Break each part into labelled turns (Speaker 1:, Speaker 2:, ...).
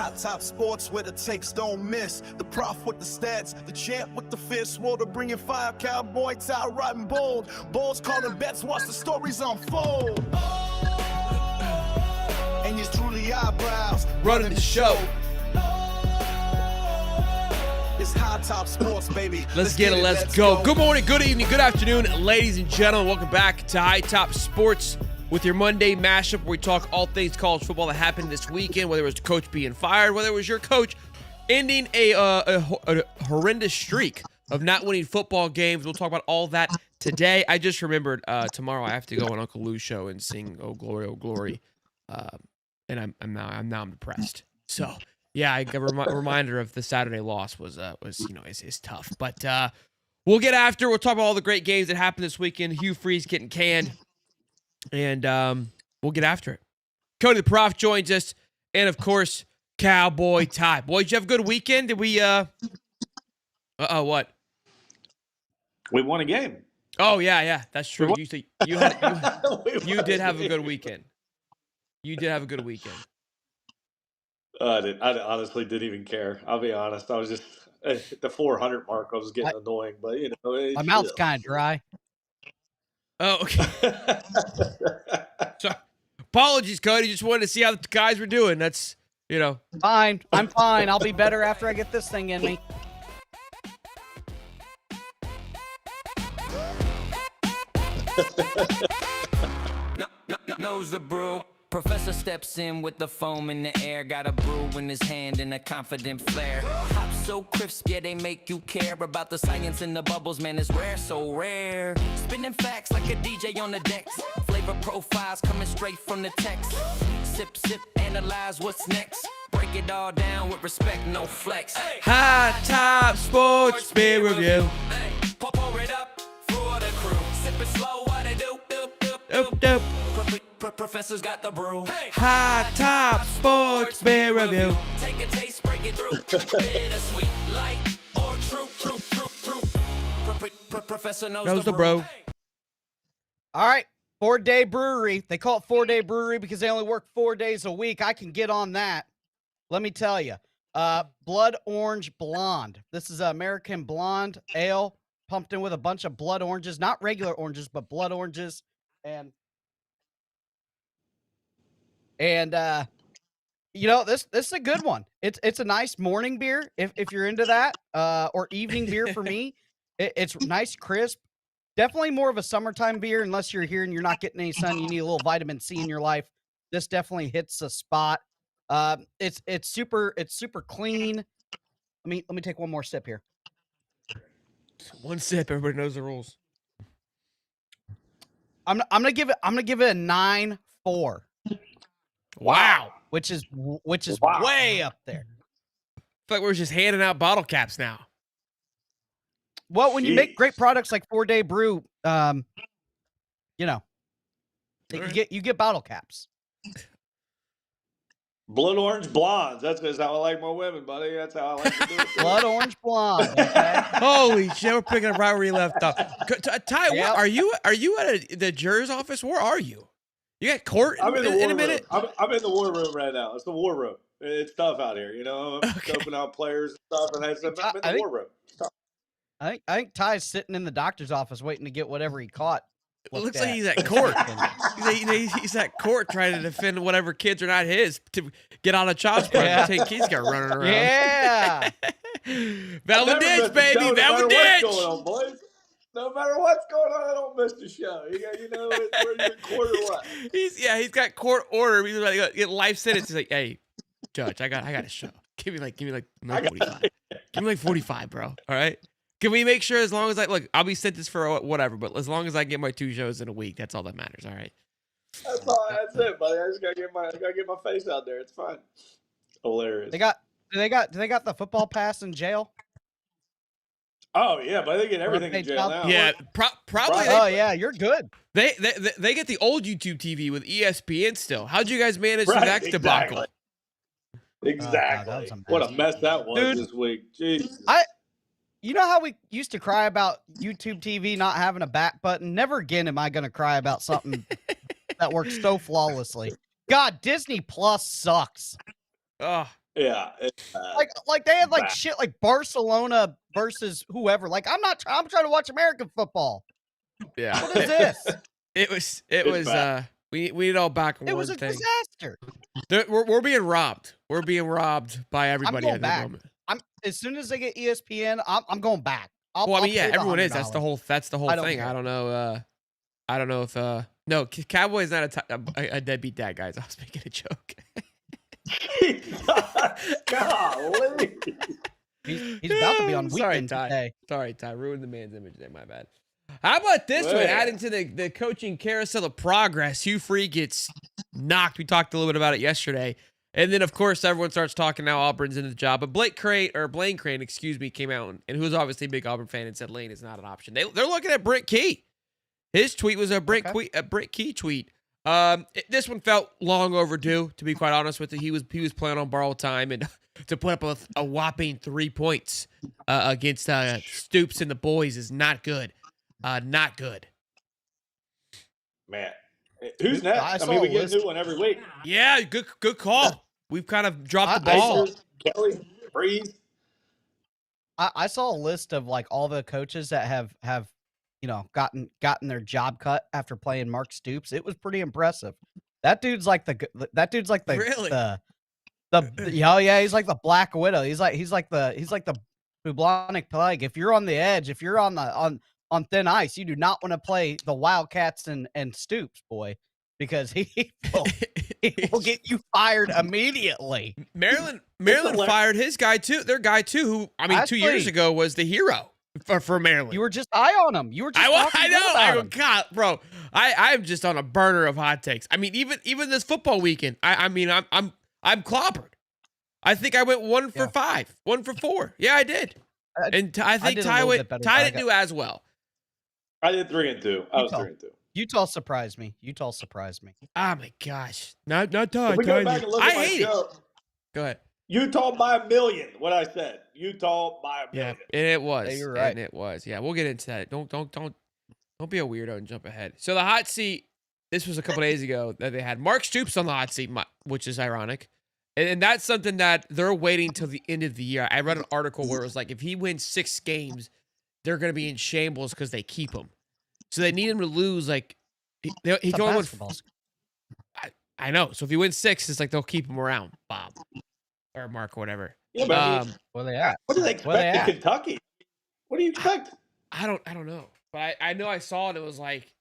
Speaker 1: Hot Top Sports where the takes don't miss. The prof with the stats, the champ with the fist. Water bringing fire, cowboy tie riding bold. Bulls calling bets, watch the stories unfold. And it's truly eyebrows
Speaker 2: running the show.
Speaker 1: It's Hot Top Sports, baby.
Speaker 2: Let's get it. Let's go. Good morning, good evening, good afternoon, ladies and gentlemen. Welcome back to High Top Sports with your Monday mashup where we talk all things college football that happened this weekend, whether it was the coach being fired, whether it was your coach ending a horrendous streak of not winning football games. We'll talk about all that today. I just remembered tomorrow I have to go on Uncle Lou's show and sing "Oh Glory, Oh Glory," and I'm now depressed. So yeah, a reminder of the Saturday loss was is tough, but we'll get after. We'll talk about all the great games that happened this weekend. Hugh Freeze getting canned. And we'll get after it. Cody the Prof joins us. And, of course, Cowboy Ty. Boys, did you have a good weekend? Did we, what?
Speaker 3: We won a game.
Speaker 2: Oh, yeah. That's true. You did have a good weekend. You did have a good weekend.
Speaker 3: I honestly didn't even care. I'll be honest. I was just, at the 400 mark, I was getting annoying. But,
Speaker 4: my mouth's kind of dry.
Speaker 2: Oh, okay. So, apologies, Cody. Just wanted to see how the guys were doing. That's,
Speaker 4: Fine. I'm fine. I'll be better after I get this thing in me.
Speaker 5: Knows the brew. Professor steps in with the foam in the air, got a brew in his hand and a confident flair. Hops so crisp, yeah, they make you care about the science in the bubbles, man, it's rare, so rare. Spinning facts like a DJ on the decks. Flavor profiles coming straight from the text. Sip, sip, analyze what's next. Break it all down with respect, no flex.
Speaker 2: High Top Sports Beer Review.
Speaker 5: Hey, pour it up for the crew. Sip it slow, what it do?
Speaker 2: Dope, dope.
Speaker 5: Professor's got the brew.
Speaker 2: High Top Sports Beer Review.
Speaker 5: Take a taste, break it through. Bittersweet, light or true. Professor knows the brew.
Speaker 4: All right. 4-day brewery. They call it 4-day brewery because they only work 4 days a week. I can get on that. Let me tell you. Blood Orange Blonde. This is American Blonde Ale pumped in with a bunch of blood oranges. Not regular oranges, but blood oranges. And this is a good one. It's a nice morning beer if you're into that, or evening beer for me. It's nice, crisp. Definitely more of a summertime beer unless you're here and you're not getting any sun. You need a little vitamin C in your life. This definitely hits the spot. It's super clean. Let me take one more sip here.
Speaker 2: One sip. Everybody knows the rules.
Speaker 4: I'm gonna give it a 9.4.
Speaker 2: Wow.
Speaker 4: Which is
Speaker 3: Wow.
Speaker 4: way up there.
Speaker 2: It's like we're just handing out bottle caps now.
Speaker 4: Well, when you make great products like 4-day brew, you get bottle caps.
Speaker 3: Blood orange blondes. That's how I like my women, buddy. That's how I like to do it.
Speaker 4: Blood orange blonde. Okay?
Speaker 2: Holy shit, we're picking up right where you left off. Ty,
Speaker 4: Yep.
Speaker 2: are you at the juror's office? Where are you? You got court
Speaker 3: I'm in the war
Speaker 2: in a minute?
Speaker 3: room. I'm in the war room right now. It's the war room. It's tough out here, I'm
Speaker 2: Okay.
Speaker 3: scoping out players and stuff, and I'm in the war room. It's tough.
Speaker 4: I think Ty's sitting in the doctor's office waiting to get whatever he caught.
Speaker 2: It looks like he's at court. he's at court trying to defend whatever kids are not his to get on a child support.
Speaker 4: Yeah.
Speaker 2: Take kids got running around.
Speaker 4: Yeah.
Speaker 2: Valid ditch, baby. Valid ditch.
Speaker 3: What's going on, boys? No matter what's going on, I don't miss the show. Where you're in court or what?
Speaker 2: He's got court order. He's about to get life sentence. He's like, hey, judge, I got a show. Give me like 45. Give me like 45, bro. All right. Can we make sure as long as I'll be sentenced for whatever, but as long as I get my 2 shows in a week, that's all that matters. All right.
Speaker 3: That's it, buddy. I just gotta get my face out there. It's fine. Hilarious.
Speaker 4: Do they got the football pass in jail?
Speaker 3: Oh yeah, but they get everything in jail now.
Speaker 2: Yeah, probably.
Speaker 4: Oh yeah, you're good.
Speaker 2: They get the old YouTube TV with ESPN still. How'd you guys manage that debacle?
Speaker 3: Exactly.
Speaker 4: Oh, God,
Speaker 3: what a mess that was,
Speaker 4: dude,
Speaker 3: this week. Jesus.
Speaker 4: You know how we used to cry about YouTube TV not having a back button? Never again am I going to cry about something that works so flawlessly. God, Disney Plus sucks.
Speaker 2: Oh,
Speaker 3: Yeah.
Speaker 4: Like they had like
Speaker 3: Bad.
Speaker 4: shit like Barcelona versus whoever. Like I'm trying to watch American football.
Speaker 2: Yeah.
Speaker 4: What is this?
Speaker 2: It was
Speaker 3: bad.
Speaker 2: we need all back on
Speaker 4: It
Speaker 2: one
Speaker 4: was a
Speaker 2: thing.
Speaker 4: disaster.
Speaker 2: We're being robbed. We're being robbed by everybody
Speaker 4: going
Speaker 2: at the
Speaker 4: back.
Speaker 2: moment.
Speaker 4: As soon as they get ESPN, I'm going back.
Speaker 2: Well, I mean, yeah,
Speaker 4: pay the
Speaker 2: everyone is. That's
Speaker 4: $100.
Speaker 2: the whole
Speaker 4: I don't
Speaker 2: thing.
Speaker 4: care.
Speaker 2: I don't know. I don't know if no, Cowboy's not a deadbeat dad, guys. I was making a joke.
Speaker 3: Golly.
Speaker 4: He's about to be on
Speaker 2: Sorry,
Speaker 4: weekend
Speaker 2: Ty.
Speaker 4: today.
Speaker 2: Sorry, Ty. Ruined the man's image there. My bad. How about this one? Adding to the coaching carousel of progress, Hugh Freeze gets knocked. We talked a little bit about it yesterday. And then, of course, everyone starts talking now Auburn's into the job. But Blaine Crane, came out, and who was obviously a big Auburn fan and said Lane is not an option. They're looking at Brent Key. His tweet was a Brent Key tweet. This one felt long overdue, to be quite honest with you. He was playing on borrowed time, and to put up a whopping 3 points against Stoops and the boys is not good. Not good.
Speaker 3: Man. Who's next? I mean, we get a new one every week.
Speaker 2: Yeah, good call. We've kind of dropped the ball.
Speaker 3: Kelly, Freeze.
Speaker 4: I saw a list of like all the coaches that have gotten their job cut after playing Mark Stoops. It was pretty impressive. That dude's like the
Speaker 2: Really?
Speaker 4: yeah, he's like the Black Widow. He's like the bubonic plague. If you're on the edge, if you're on thin ice, you do not want to play the Wildcats and Stoops, boy, because he will get you fired immediately.
Speaker 2: Maryland fired his guy too. Their guy too, who I mean, 2 years ago was the hero for Maryland.
Speaker 4: You were just high on him. You were just
Speaker 2: I know. God, bro, I'm just on a burner of hot takes. I mean, even this football weekend, I'm clobbered. I think I went 1 for 5, 1 for 4. Yeah, I did. And I think Ty didn't do as well.
Speaker 3: I did 3 and 2. I was 3 and 2.
Speaker 4: Utah surprised me.
Speaker 2: Oh my gosh, not Ty.
Speaker 3: We go back and look at my show.
Speaker 2: Go ahead.
Speaker 3: Utah by 1,000,000. What I said. Utah by 1,000,000.
Speaker 2: Yeah, and it was.
Speaker 4: Yeah, you're right.
Speaker 2: And it was. Yeah, we'll get into that. Don't be a weirdo and jump ahead. So the hot seat. This was a couple days ago that they had Mark Stoops on the hot seat, which is ironic. And that's something that they're waiting till the end of the year. I read an article where it was like, if he wins 6 games, they're going to be in shambles because they keep him. So they need him to lose. Like he can only win. I know. So if he wins 6, it's like they'll keep him around, Bob or Mark or whatever.
Speaker 3: Yeah, but
Speaker 4: Where they at?
Speaker 3: what do they expect in Kentucky? What do you expect?
Speaker 2: I don't know. But I know I saw it. It was like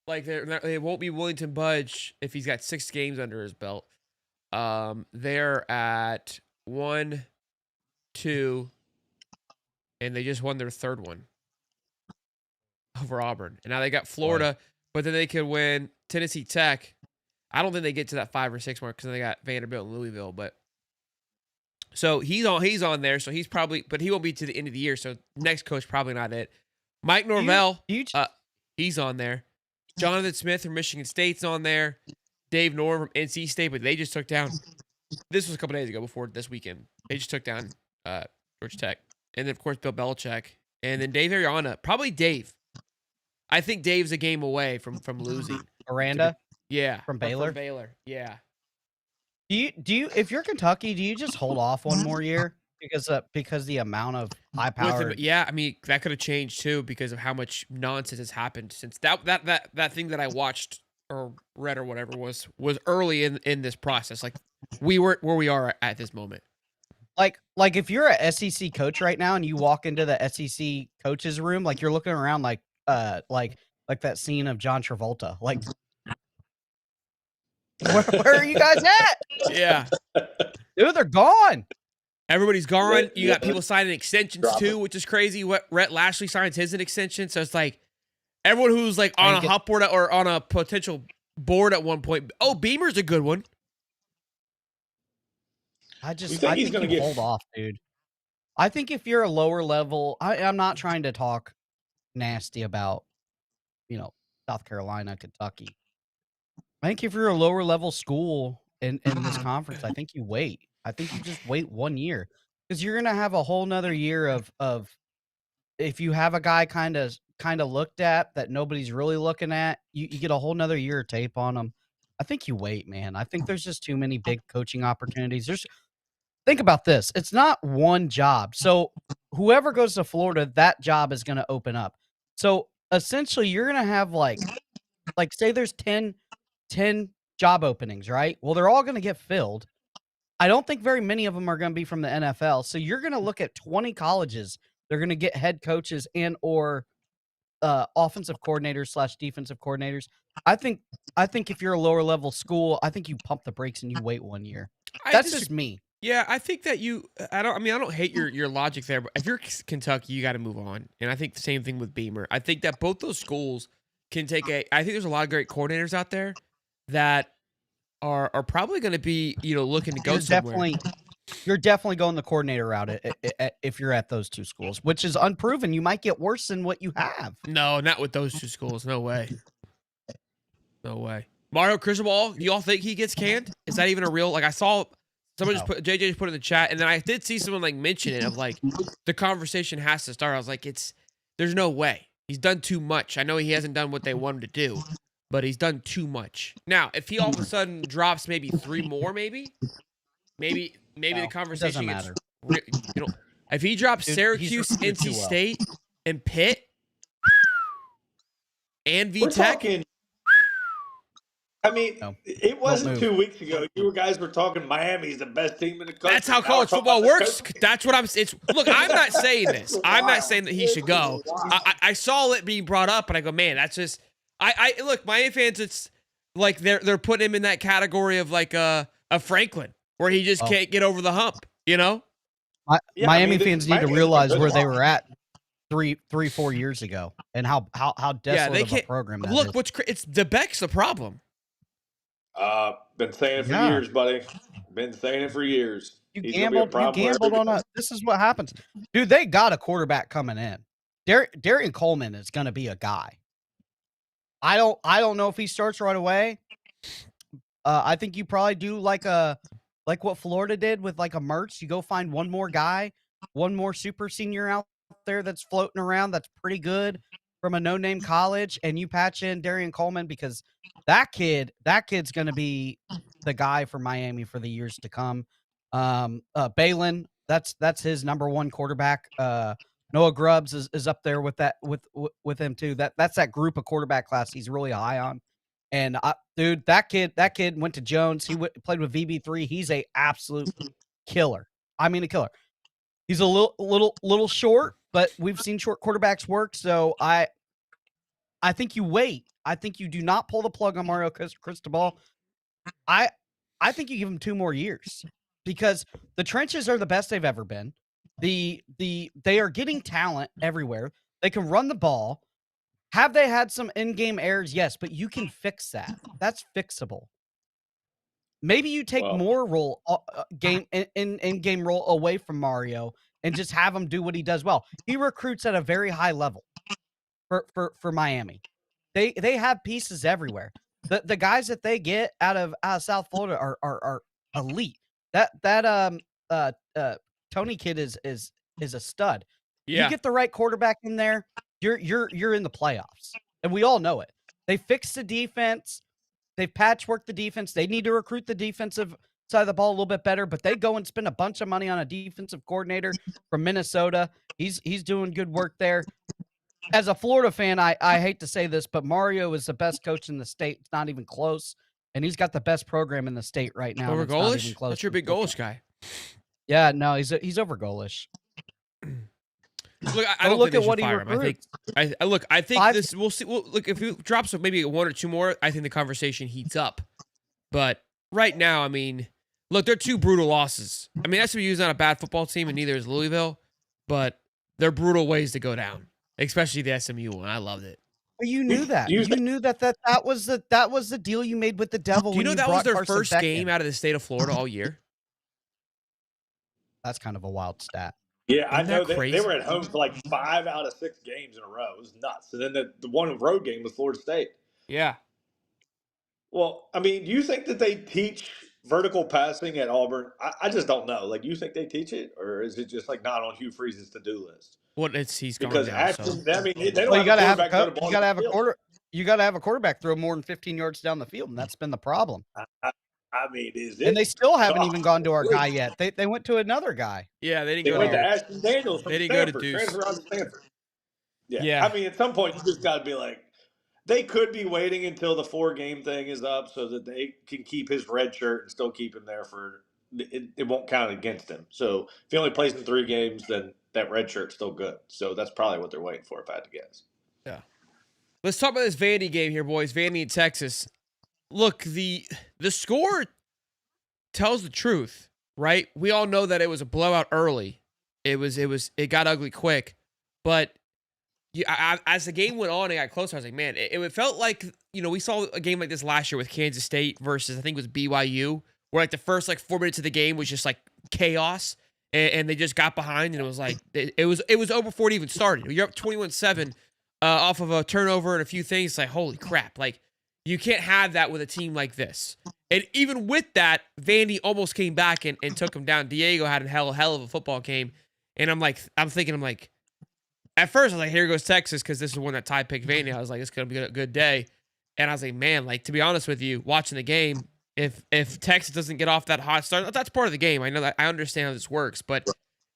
Speaker 2: they won't be willing to budge if he's got 6 games under his belt. They're at 1, 2, and they just won their 3rd one over Auburn. And now they got Florida, but then they could win Tennessee Tech. I don't think they get to that 5 or 6 mark because they got Vanderbilt and Louisville. But so he's on there. So he's probably, but he won't be to the end of the year. So next coach probably not it. Mike Norvell, he's on there. Jonathan Smith from Michigan State's on there. Dave Norm from NC State, but they just took down. This was a couple days ago before this weekend. They just took down Georgia Tech, and then of course Bill Belichick, and then Dave Ariana. Probably Dave. I think Dave's a game away from losing.
Speaker 4: Aranda?
Speaker 2: Yeah,
Speaker 4: from Baylor.
Speaker 2: From Baylor, yeah.
Speaker 4: Do you if you're Kentucky, do you just hold off one more year because the amount of high power?
Speaker 2: Yeah, I mean that could have changed too because of how much nonsense has happened since that thing that I watched or read or whatever was early in this process. Like we were where we are at this moment.
Speaker 4: Like if you're a SEC coach right now and you walk into the SEC coaches room, like you're looking around like that scene of John Travolta. Like where are you guys at?
Speaker 2: Yeah.
Speaker 4: Dude, they're gone.
Speaker 2: Everybody's gone. You got people signing extensions too, which is crazy. What Rhett Lashley signs his an extension. So it's like everyone who's like on a hot board or on a potential board at one point. Oh, Beamer's a good one.
Speaker 4: I think he's going to hold off, dude. I think if you're a lower level, I'm not trying to talk nasty about, South Carolina, Kentucky. I think if you're a lower level school in this conference, I think you wait. I think you just wait 1 year because you're going to have a whole nother year of if you have a guy kind of looked at that nobody's really looking at, you get a whole nother year of tape on them. I think you wait, man. I think there's just too many big coaching opportunities. think about this. It's not one job. So whoever goes to Florida, that job is going to open up. So essentially you're going to have like say there's 10 job openings, right? Well, they're all going to get filled. I don't think very many of them are going to be from the NFL. So you're going to look at 20 colleges. They're going to get head coaches and or offensive coordinators / defensive coordinators. I think if you're a lower level school, I think you pump the brakes and you wait 1 year. That's just me.
Speaker 2: Yeah, I think that I don't hate your logic there, but if you're Kentucky, you got to move on. And I think the same thing with Beamer. I think that both those schools can take I think there's a lot of great coordinators out there that are probably going to be, looking to go somewhere.
Speaker 4: You're definitely going the coordinator route if you're at those two schools, which is unproven. You might get worse than what you have.
Speaker 2: No, not with those two schools. No way. No way. Mario Cristobal, do y'all think he gets canned? Is that even a real, I saw somebody JJ just put it in the chat, and then I did see someone mention it of the conversation has to start. I was like, there's no way. He's done too much. I know he hasn't done what they want him to do, but he's done too much. Now, if he all of a sudden drops maybe 3 more, maybe the conversation
Speaker 4: doesn't
Speaker 2: gets, if he drops Syracuse, NC State, and Pitt, and VTech.
Speaker 3: It wasn't 2 weeks ago. You guys were talking Miami's the best team in the country.
Speaker 2: That's how college football works. That's what I'm saying. Look, I'm not saying this. I'm not saying that he should go. I saw it being brought up, and I go, man, that's just. Look, Miami fans. It's like they're putting him in that category of a Franklin, where he just can't get over the hump.
Speaker 4: Miami fans need to realize where they were at 3-4 years ago, and how desolate of a program that is.
Speaker 2: Look, it's DeBeck's the problem.
Speaker 3: Been saying it for years, buddy. Been saying it for years.
Speaker 4: You gambled on us. This is what happens. Dude, they got a quarterback coming in. Darian Coleman is going to be a guy. I don't know if he starts right away. I think you probably do like what Florida did with a Mertz. You go find one more guy, one more super senior out there that's floating around that's pretty good from a no-name college, and you patch in Darian Coleman, because that kid's going to be the guy for Miami for the years to come. Balin, that's his number 1 quarterback. Noah Grubbs is up there with that with him too. That's that group of quarterback class he's really high on. And dude, that kid went to Jones. He played with VB3. He's a absolute killer. I mean, a killer. He's a little short, but we've seen short quarterbacks work. So I think you wait. I think you do not pull the plug on Mario Cristobal. I think you give him 2 more years, because the trenches are the best they've ever been. They are getting talent everywhere. They can run the ball. Have they had some in-game errors? Yes, but you can fix that. That's fixable. Maybe you take more role in-game role away from Mario and just have him do what he does well. He recruits at a very high level for Miami. They have pieces everywhere. The guys that they get out of South Florida are elite. That Tony kid is a stud.
Speaker 2: Yeah.
Speaker 4: You get the right quarterback in there, you're in the playoffs. And we all know it. They fixed the defense. They've patchworked the defense. They need to recruit the defensive side of the ball a little bit better, but they go and spend a bunch of money on a defensive coordinator from Minnesota. He's doing good work there. As a Florida fan, I hate to say this, but Mario is the best coach in the state. It's not even close. And he's got the best program in the state right now.
Speaker 2: Over Golish? That's your big Golish guy.
Speaker 4: Yeah, no, he's over Golish.
Speaker 2: Look, I don't think they should fire him. I think this. We'll see. Look, if he drops maybe 1 or 2 more, I think the conversation heats up. But right now, I mean, look, they're 2 brutal losses. I mean, SMU is not a bad football team, and neither is Louisville, but they're brutal ways to go down, especially the SMU one. I loved it.
Speaker 4: Well, you knew that. You knew that was the deal you made with the devil.
Speaker 2: Do you know that was their first game out of the state of Florida all year?
Speaker 4: That's kind of a wild stat.
Speaker 3: Yeah, I know they were at home for 5 out of 6 games in a row. It was nuts. And then the one road game was Florida State.
Speaker 2: Yeah.
Speaker 3: Well, I mean, do you think that they teach vertical passing at Auburn? I just don't know. Do you think they teach it, or is it just not on Hugh Freeze's to-do list?
Speaker 2: Well, he's gone
Speaker 3: because
Speaker 2: now.
Speaker 3: I mean, they don't you got to
Speaker 4: have a quarterback throw more than 15 yards down the field, and that's been the problem.
Speaker 3: I mean, is it?
Speaker 4: And they still haven't
Speaker 3: Oh,
Speaker 4: even gone to our guy yet. They went to another guy.
Speaker 2: Yeah, they didn't
Speaker 3: They
Speaker 2: go
Speaker 3: went to
Speaker 2: to.
Speaker 3: Ashton Daniels from
Speaker 2: They didn't go to
Speaker 3: Stanford,
Speaker 2: Deuce.
Speaker 3: transfer out of Stanford. Yeah.
Speaker 2: Yeah.
Speaker 3: I mean, at some point, you just got to be like, they could be waiting until the 4-game thing is up so that they can keep his red shirt and still keep him there for it won't count against him. So if he only plays in 3 games, then that red shirt's still good. So that's probably what they're waiting for, if I had to guess.
Speaker 2: Yeah. Let's talk about this Vandy game here, boys. Vandy in Texas. Look, the score tells the truth, right? We all know that it was a blowout early. It got ugly quick, but as the game went on and got closer, I was like, man, it felt like, we saw a game like this last year with Kansas State versus, I think it was BYU, where like the first 4 minutes of the game was just like chaos, and they just got behind, and it was like, it was over before it even started. You're up 21-7 off of a turnover and a few things. It's like, holy crap. Like, you can't have that with a team like this. And even with that, Vandy almost came back and took him down. Diego had a hell of a football game. And I'm thinking, at first I was like, here goes Texas, because this is one that Ty picked Vandy. I was like, it's going to be a good day. And I was like, man, to be honest with you, watching the game, if Texas doesn't get off that hot start, that's part of the game. I know that. I understand how this works, but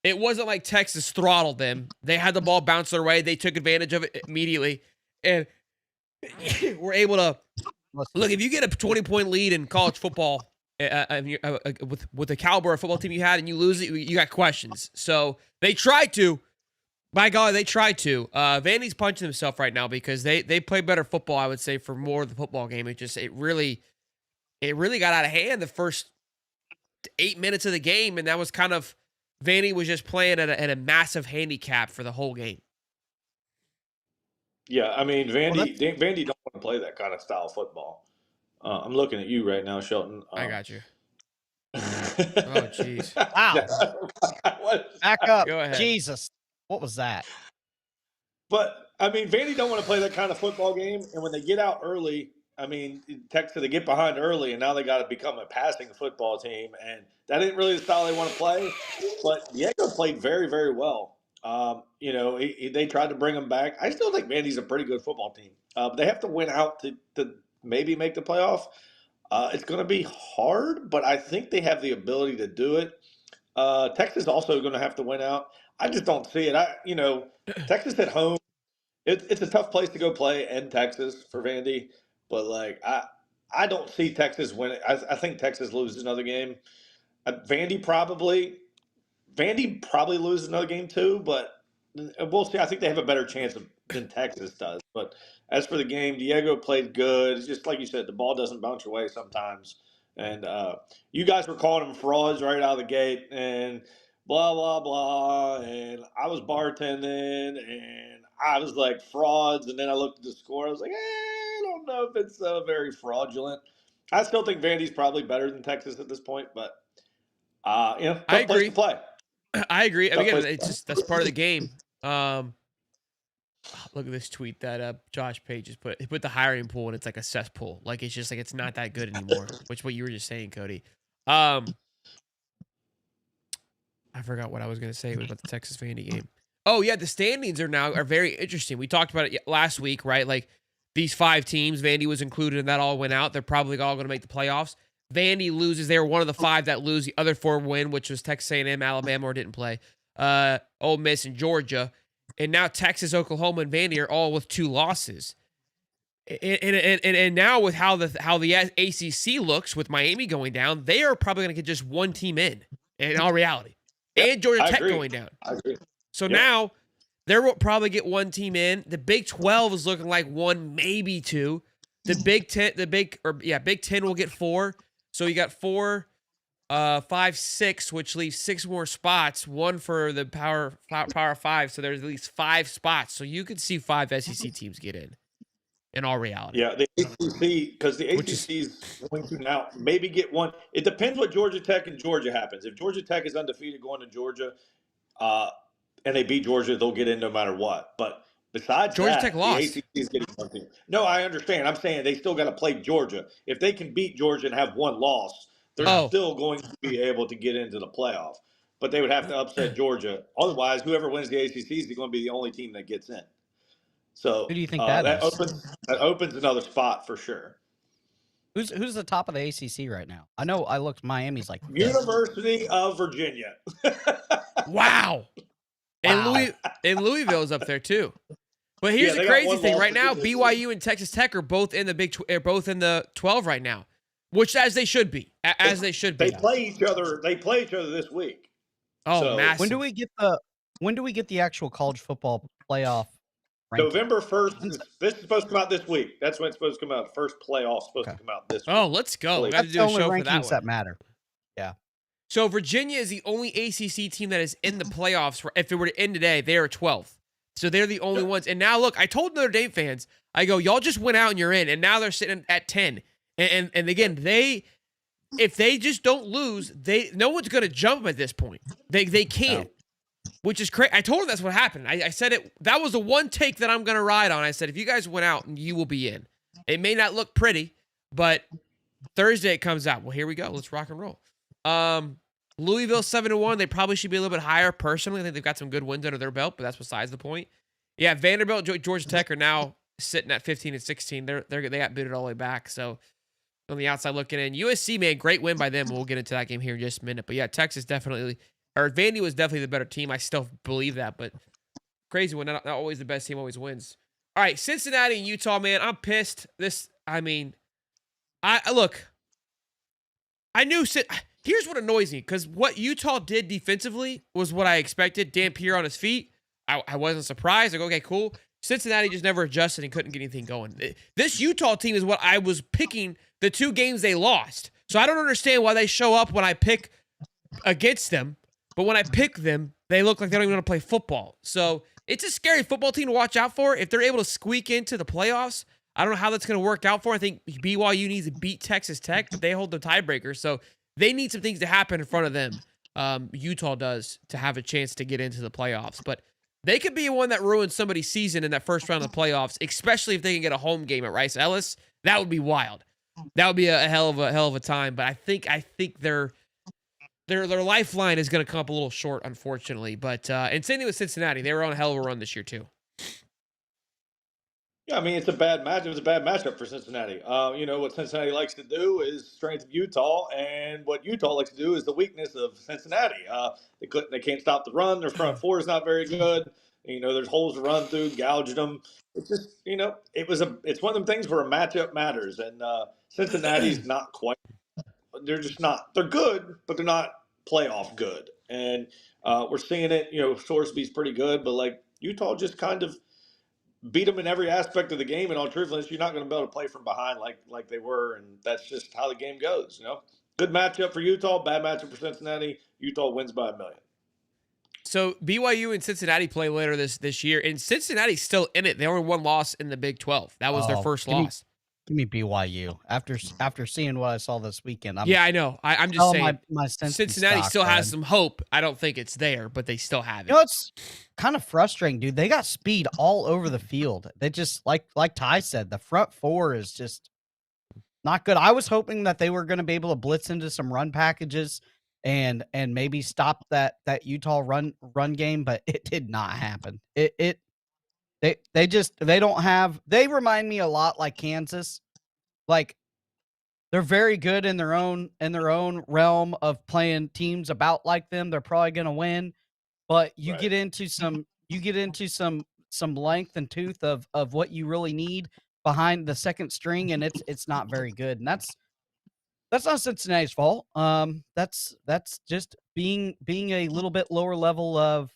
Speaker 2: it wasn't like Texas throttled them. They had the ball bounce their way. They took advantage of it immediately. And were able to look. If you get a 20-point lead in college football with the caliber of football team you had, and you lose it, you got questions. So they tried to. By God, they tried to. Vandy's punching himself right now because they play better football, I would say, for more of the football game. It really got out of hand the first 8 minutes of the game, and that was kind of Vandy was just playing at a massive handicap for the whole game.
Speaker 3: Yeah, I mean, Vandy don't want to play that kind of style of football. I'm looking at you right now, Shelton.
Speaker 2: I got you.
Speaker 3: Oh,
Speaker 2: jeez.
Speaker 4: Wow. Back up.
Speaker 2: Go ahead.
Speaker 4: Jesus. What was that?
Speaker 3: But, I mean, Vandy don't want to play that kind of football game. And when they get out early, I mean, Texas, they get behind early, and now they got to become a passing football team. And that ain't really the style they want to play. But Diego played very, very well. They tried to bring him back. I still think Vandy's a pretty good football team. They have to win out to maybe make the playoff. It's going to be hard, but I think they have the ability to do it. Texas also going to have to win out. I just don't see it. Texas at home, it's a tough place to go play in Texas for Vandy. But, I don't see Texas winning. I think Texas loses another game. Vandy probably loses another game too, but we'll see. I think they have a better chance than Texas does. But as for the game, Diego played good. It's just like you said, the ball doesn't bounce your way sometimes. And you guys were calling them frauds right out of the gate and blah, blah, blah. And I was bartending and I was like frauds. And then I looked at the score. I was like, I don't know if it's very fraudulent. I still think Vandy's probably better than Texas at this point, but tough
Speaker 2: I agree.
Speaker 3: place to play.
Speaker 2: I agree. I mean,
Speaker 3: Tough
Speaker 2: again,
Speaker 3: place
Speaker 2: it's just that's part of the game. Look at this tweet that Josh Page just put. He put the hiring pool, and it's like a cesspool. Like it's just like it's not that good anymore. Which what you were just saying, Cody. I forgot what I was going to say about the Texas Vandy game. Oh yeah, the standings are very interesting. We talked about it last week, right? Like these 5 teams, Vandy was included, and that all went out. They're probably all going to make the playoffs. Vandy loses. They were one of the 5 that lose. The other 4 win, which was Texas A&M, Alabama, or didn't play. Ole Miss and Georgia. And now Texas, Oklahoma, and Vandy are all with 2 losses. And now with how the ACC looks with Miami going down, they are probably going to get just 1 team in all reality. And Georgia Tech going down.
Speaker 3: I agree.
Speaker 2: So now they will probably get 1 team in. The Big 12 is looking like 1, maybe 2. The Big 10, Big 10 will get 4. So you got 4, 5, 6, which leaves 6 more spots. 1 for the Power 5. So there's at least 5 spots. So you could see 5 SEC teams get in all reality.
Speaker 3: Yeah, the ACC, because the ACC is going to now maybe get 1. It depends what Georgia Tech and Georgia happens. If Georgia Tech is undefeated going to Georgia, and they beat Georgia, they'll get in no matter what. But besides
Speaker 2: Georgia
Speaker 3: that,
Speaker 2: Tech lost.
Speaker 3: the ACC is getting 1 team. No, I understand. I'm saying they still got to play Georgia. If they can beat Georgia and have 1 loss, they're still going to be able to get into the playoff. But they would have to upset Georgia. Otherwise, whoever wins the ACC is going to be the only team that gets in. So
Speaker 4: who do you think that is?
Speaker 3: That opens another spot for sure.
Speaker 4: Who's the top of the ACC right now? I know I looked. Miami's like fifth.
Speaker 3: University of Virginia.
Speaker 2: Wow. And Louisville's up there too. But here's the crazy thing: right now, BYU and Texas Tech are both in the 12 right now, which as they should be. They
Speaker 3: They play each other. They play each other this week.
Speaker 2: Oh,
Speaker 3: So,
Speaker 2: massive.
Speaker 4: When do we get the actual college football playoff ranking?
Speaker 3: November 1st. This is supposed to come out this week. That's when it's supposed to come out. The first playoff is supposed to come out this week.
Speaker 2: Oh, let's go. We got to
Speaker 4: That's
Speaker 2: do
Speaker 4: the
Speaker 2: a
Speaker 4: only
Speaker 2: show for
Speaker 4: rankings
Speaker 2: that one.
Speaker 4: matter. Yeah.
Speaker 2: So Virginia is the only ACC team that is in the playoffs. If it were to end today, they are 12th. So they're the only ones. And now, look, I told Notre Dame fans, I go, y'all just went out and you're in. And now they're sitting at 10. And again, if they just don't lose, no one's going to jump them at this point. They can't, which is crazy. I told them that's what happened. I said it. That was the one take that I'm going to ride on. I said, if you guys went out, you will be in. It may not look pretty, but Thursday it comes out. Well, here we go. Let's rock and roll. Louisville 7-1. They probably should be a little bit higher. Personally, I think they've got some good wins under their belt, but that's besides the point. Yeah, Vanderbilt, Georgia Tech are now sitting at 15 and 16. They got booted all the way back. So on the outside looking in, USC, man, great win by them. We'll get into that game here in just a minute. But yeah, Texas definitely, or Vandy was definitely the better team. I still believe that, but crazy one. Not always the best team always wins. All right, Cincinnati and Utah, man, I'm pissed. I knew. Here's what annoys me, because what Utah did defensively was what I expected. Dan Pierre on his feet. I wasn't surprised. I go, okay, cool. Cincinnati just never adjusted and couldn't get anything going. This Utah team is what I was picking the 2 games they lost. So I don't understand why they show up when I pick against them, but when I pick them, they look like they don't even want to play football. So it's a scary football team to watch out for. If they're able to squeak into the playoffs, I don't know how that's going to work out for. I think BYU needs to beat Texas Tech, but they hold the tiebreaker. So they need some things to happen in front of them. Utah does, to have a chance to get into the playoffs. But they could be one that ruins somebody's season in that first round of the playoffs, especially if they can get a home game at Rice Ellis. That would be wild. That would be a hell of a time. But I think their lifeline is going to come up a little short, unfortunately. But and same thing with Cincinnati. They were on a hell of a run this year too.
Speaker 3: Yeah, I mean, it's a bad match. It was a bad matchup for Cincinnati. What Cincinnati likes to do is strength of Utah, and what Utah likes to do is the weakness of Cincinnati. They can't stop the run. Their front four is not very good. There's holes to run through, gouged them. It's just, it's one of them things where a matchup matters, and Cincinnati's not quite. They're just not. They're good, but they're not playoff good, and we're seeing it. Sorsby's pretty good, but Utah just kind of beat them in every aspect of the game. And all truthfulness, you're not going to be able to play from behind like they were, and that's just how the game goes. Good matchup for Utah, bad matchup for Cincinnati. Utah wins by 1 million.
Speaker 2: So BYU and Cincinnati play later this year, and Cincinnati's still in it. They only one loss in the Big 12. That was their first loss.
Speaker 4: Give me BYU. After seeing what I saw this weekend,
Speaker 2: I know. I'm just saying.
Speaker 4: My
Speaker 2: Cincinnati still has some hope. I don't think it's there, but they still have it.
Speaker 4: It's kind of frustrating, dude. They got speed all over the field. They just like Ty said, the front four is just not good. I was hoping that they were going to be able to blitz into some run packages and maybe stop that Utah run game, but it did not happen. They remind me a lot like Kansas. Like, they're very good in their own realm of playing teams about like them. They're probably going to win, but you get into some length and tooth of what you really need behind the second string, and it's not very good. And that's not Cincinnati's fault. That's just being a little bit lower level of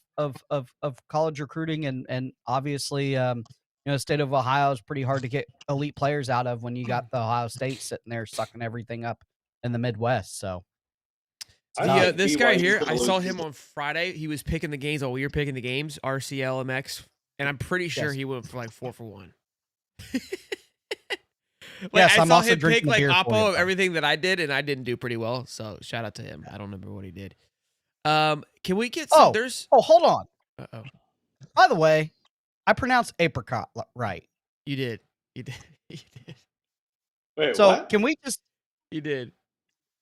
Speaker 4: college recruiting, and obviously, the state of Ohio is pretty hard to get elite players out of when you got the Ohio State sitting there sucking everything up in the Midwest. So,
Speaker 2: this guy here, I saw him on Friday. He was picking the games while we were picking the games, RCLMX, and I'm pretty sure he went for 4 for 1.
Speaker 4: Yes,
Speaker 2: I
Speaker 4: I'm
Speaker 2: saw
Speaker 4: also
Speaker 2: him
Speaker 4: drinking
Speaker 2: pick
Speaker 4: beer for
Speaker 2: Oppo
Speaker 4: you.
Speaker 2: of everything that I did, and I didn't do pretty well. So shout out to him. I don't remember what he did. Can we get some?
Speaker 4: Hold on.
Speaker 2: Uh-oh.
Speaker 4: By the way, I pronounced apricot right.
Speaker 2: You did.
Speaker 3: Wait,
Speaker 4: So
Speaker 3: what?
Speaker 4: can we just?
Speaker 2: You did.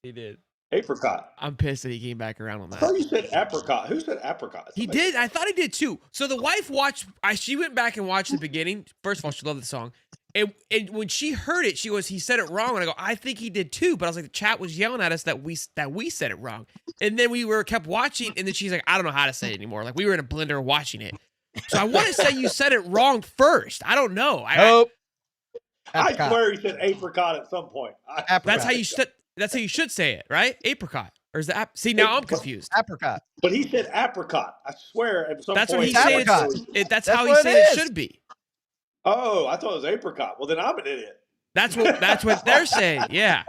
Speaker 2: He did.
Speaker 3: Apricot.
Speaker 2: I'm pissed that he came back around on
Speaker 3: I thought
Speaker 2: that.
Speaker 3: you said apricot. Who said apricot?
Speaker 2: He did. I thought he did too. So the wife watched. She went back and watched the beginning. First of all, she loved the song. And when she heard it, she goes, he said it wrong. And I go, I think he did too. But I was like, the chat was yelling at us that we said it wrong. And then we kept watching. And then she's like, I don't know how to say it anymore. Like we were in a blender watching it. So I want to say you said it wrong first. I don't know.
Speaker 4: Nope.
Speaker 3: I swear he said apricot at some point.
Speaker 2: That's how you should say it, right? Apricot. Or is that? See, now I'm confused.
Speaker 4: Apricot.
Speaker 3: But he said apricot. I swear at some
Speaker 2: That's
Speaker 3: point.
Speaker 2: what he's saying. That's how he said it should be.
Speaker 3: Oh, I thought it was apricot. Well, then I'm an idiot.
Speaker 2: That's what they're saying. Yeah,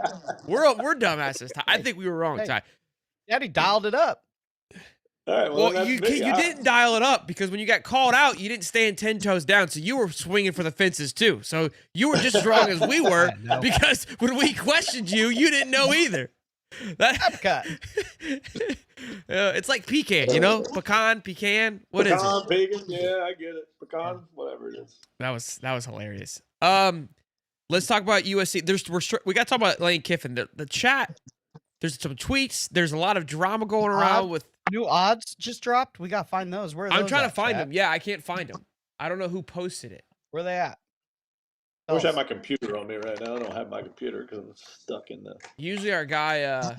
Speaker 2: we're dumbasses. Ty. I think we were wrong, Ty.
Speaker 4: Daddy dialed it up.
Speaker 3: All right,
Speaker 2: well you didn't dial it up because when you got called out, you didn't stand 10 toes down, so you were swinging for the fences too. So you were just as wrong as we were because when we questioned you, you didn't know either.
Speaker 4: Apricot.
Speaker 2: It's like pecan, you know, pecan. What is it?
Speaker 3: Pecan. Yeah, I get it. Pecan, whatever it is.
Speaker 2: That was hilarious. Let's talk about USC. We got to talk about Lane Kiffin. The chat. There's some tweets. There's a lot of drama going around with
Speaker 4: new odds just dropped. We gotta find those. Where are those
Speaker 2: I'm trying
Speaker 4: at,
Speaker 2: to find
Speaker 4: chat?
Speaker 2: them. Yeah, I can't find them. I don't know who posted it.
Speaker 4: Where are they at?
Speaker 3: I wish I had my computer on me right now. I don't have my computer because I'm stuck in the.
Speaker 2: Usually our guy.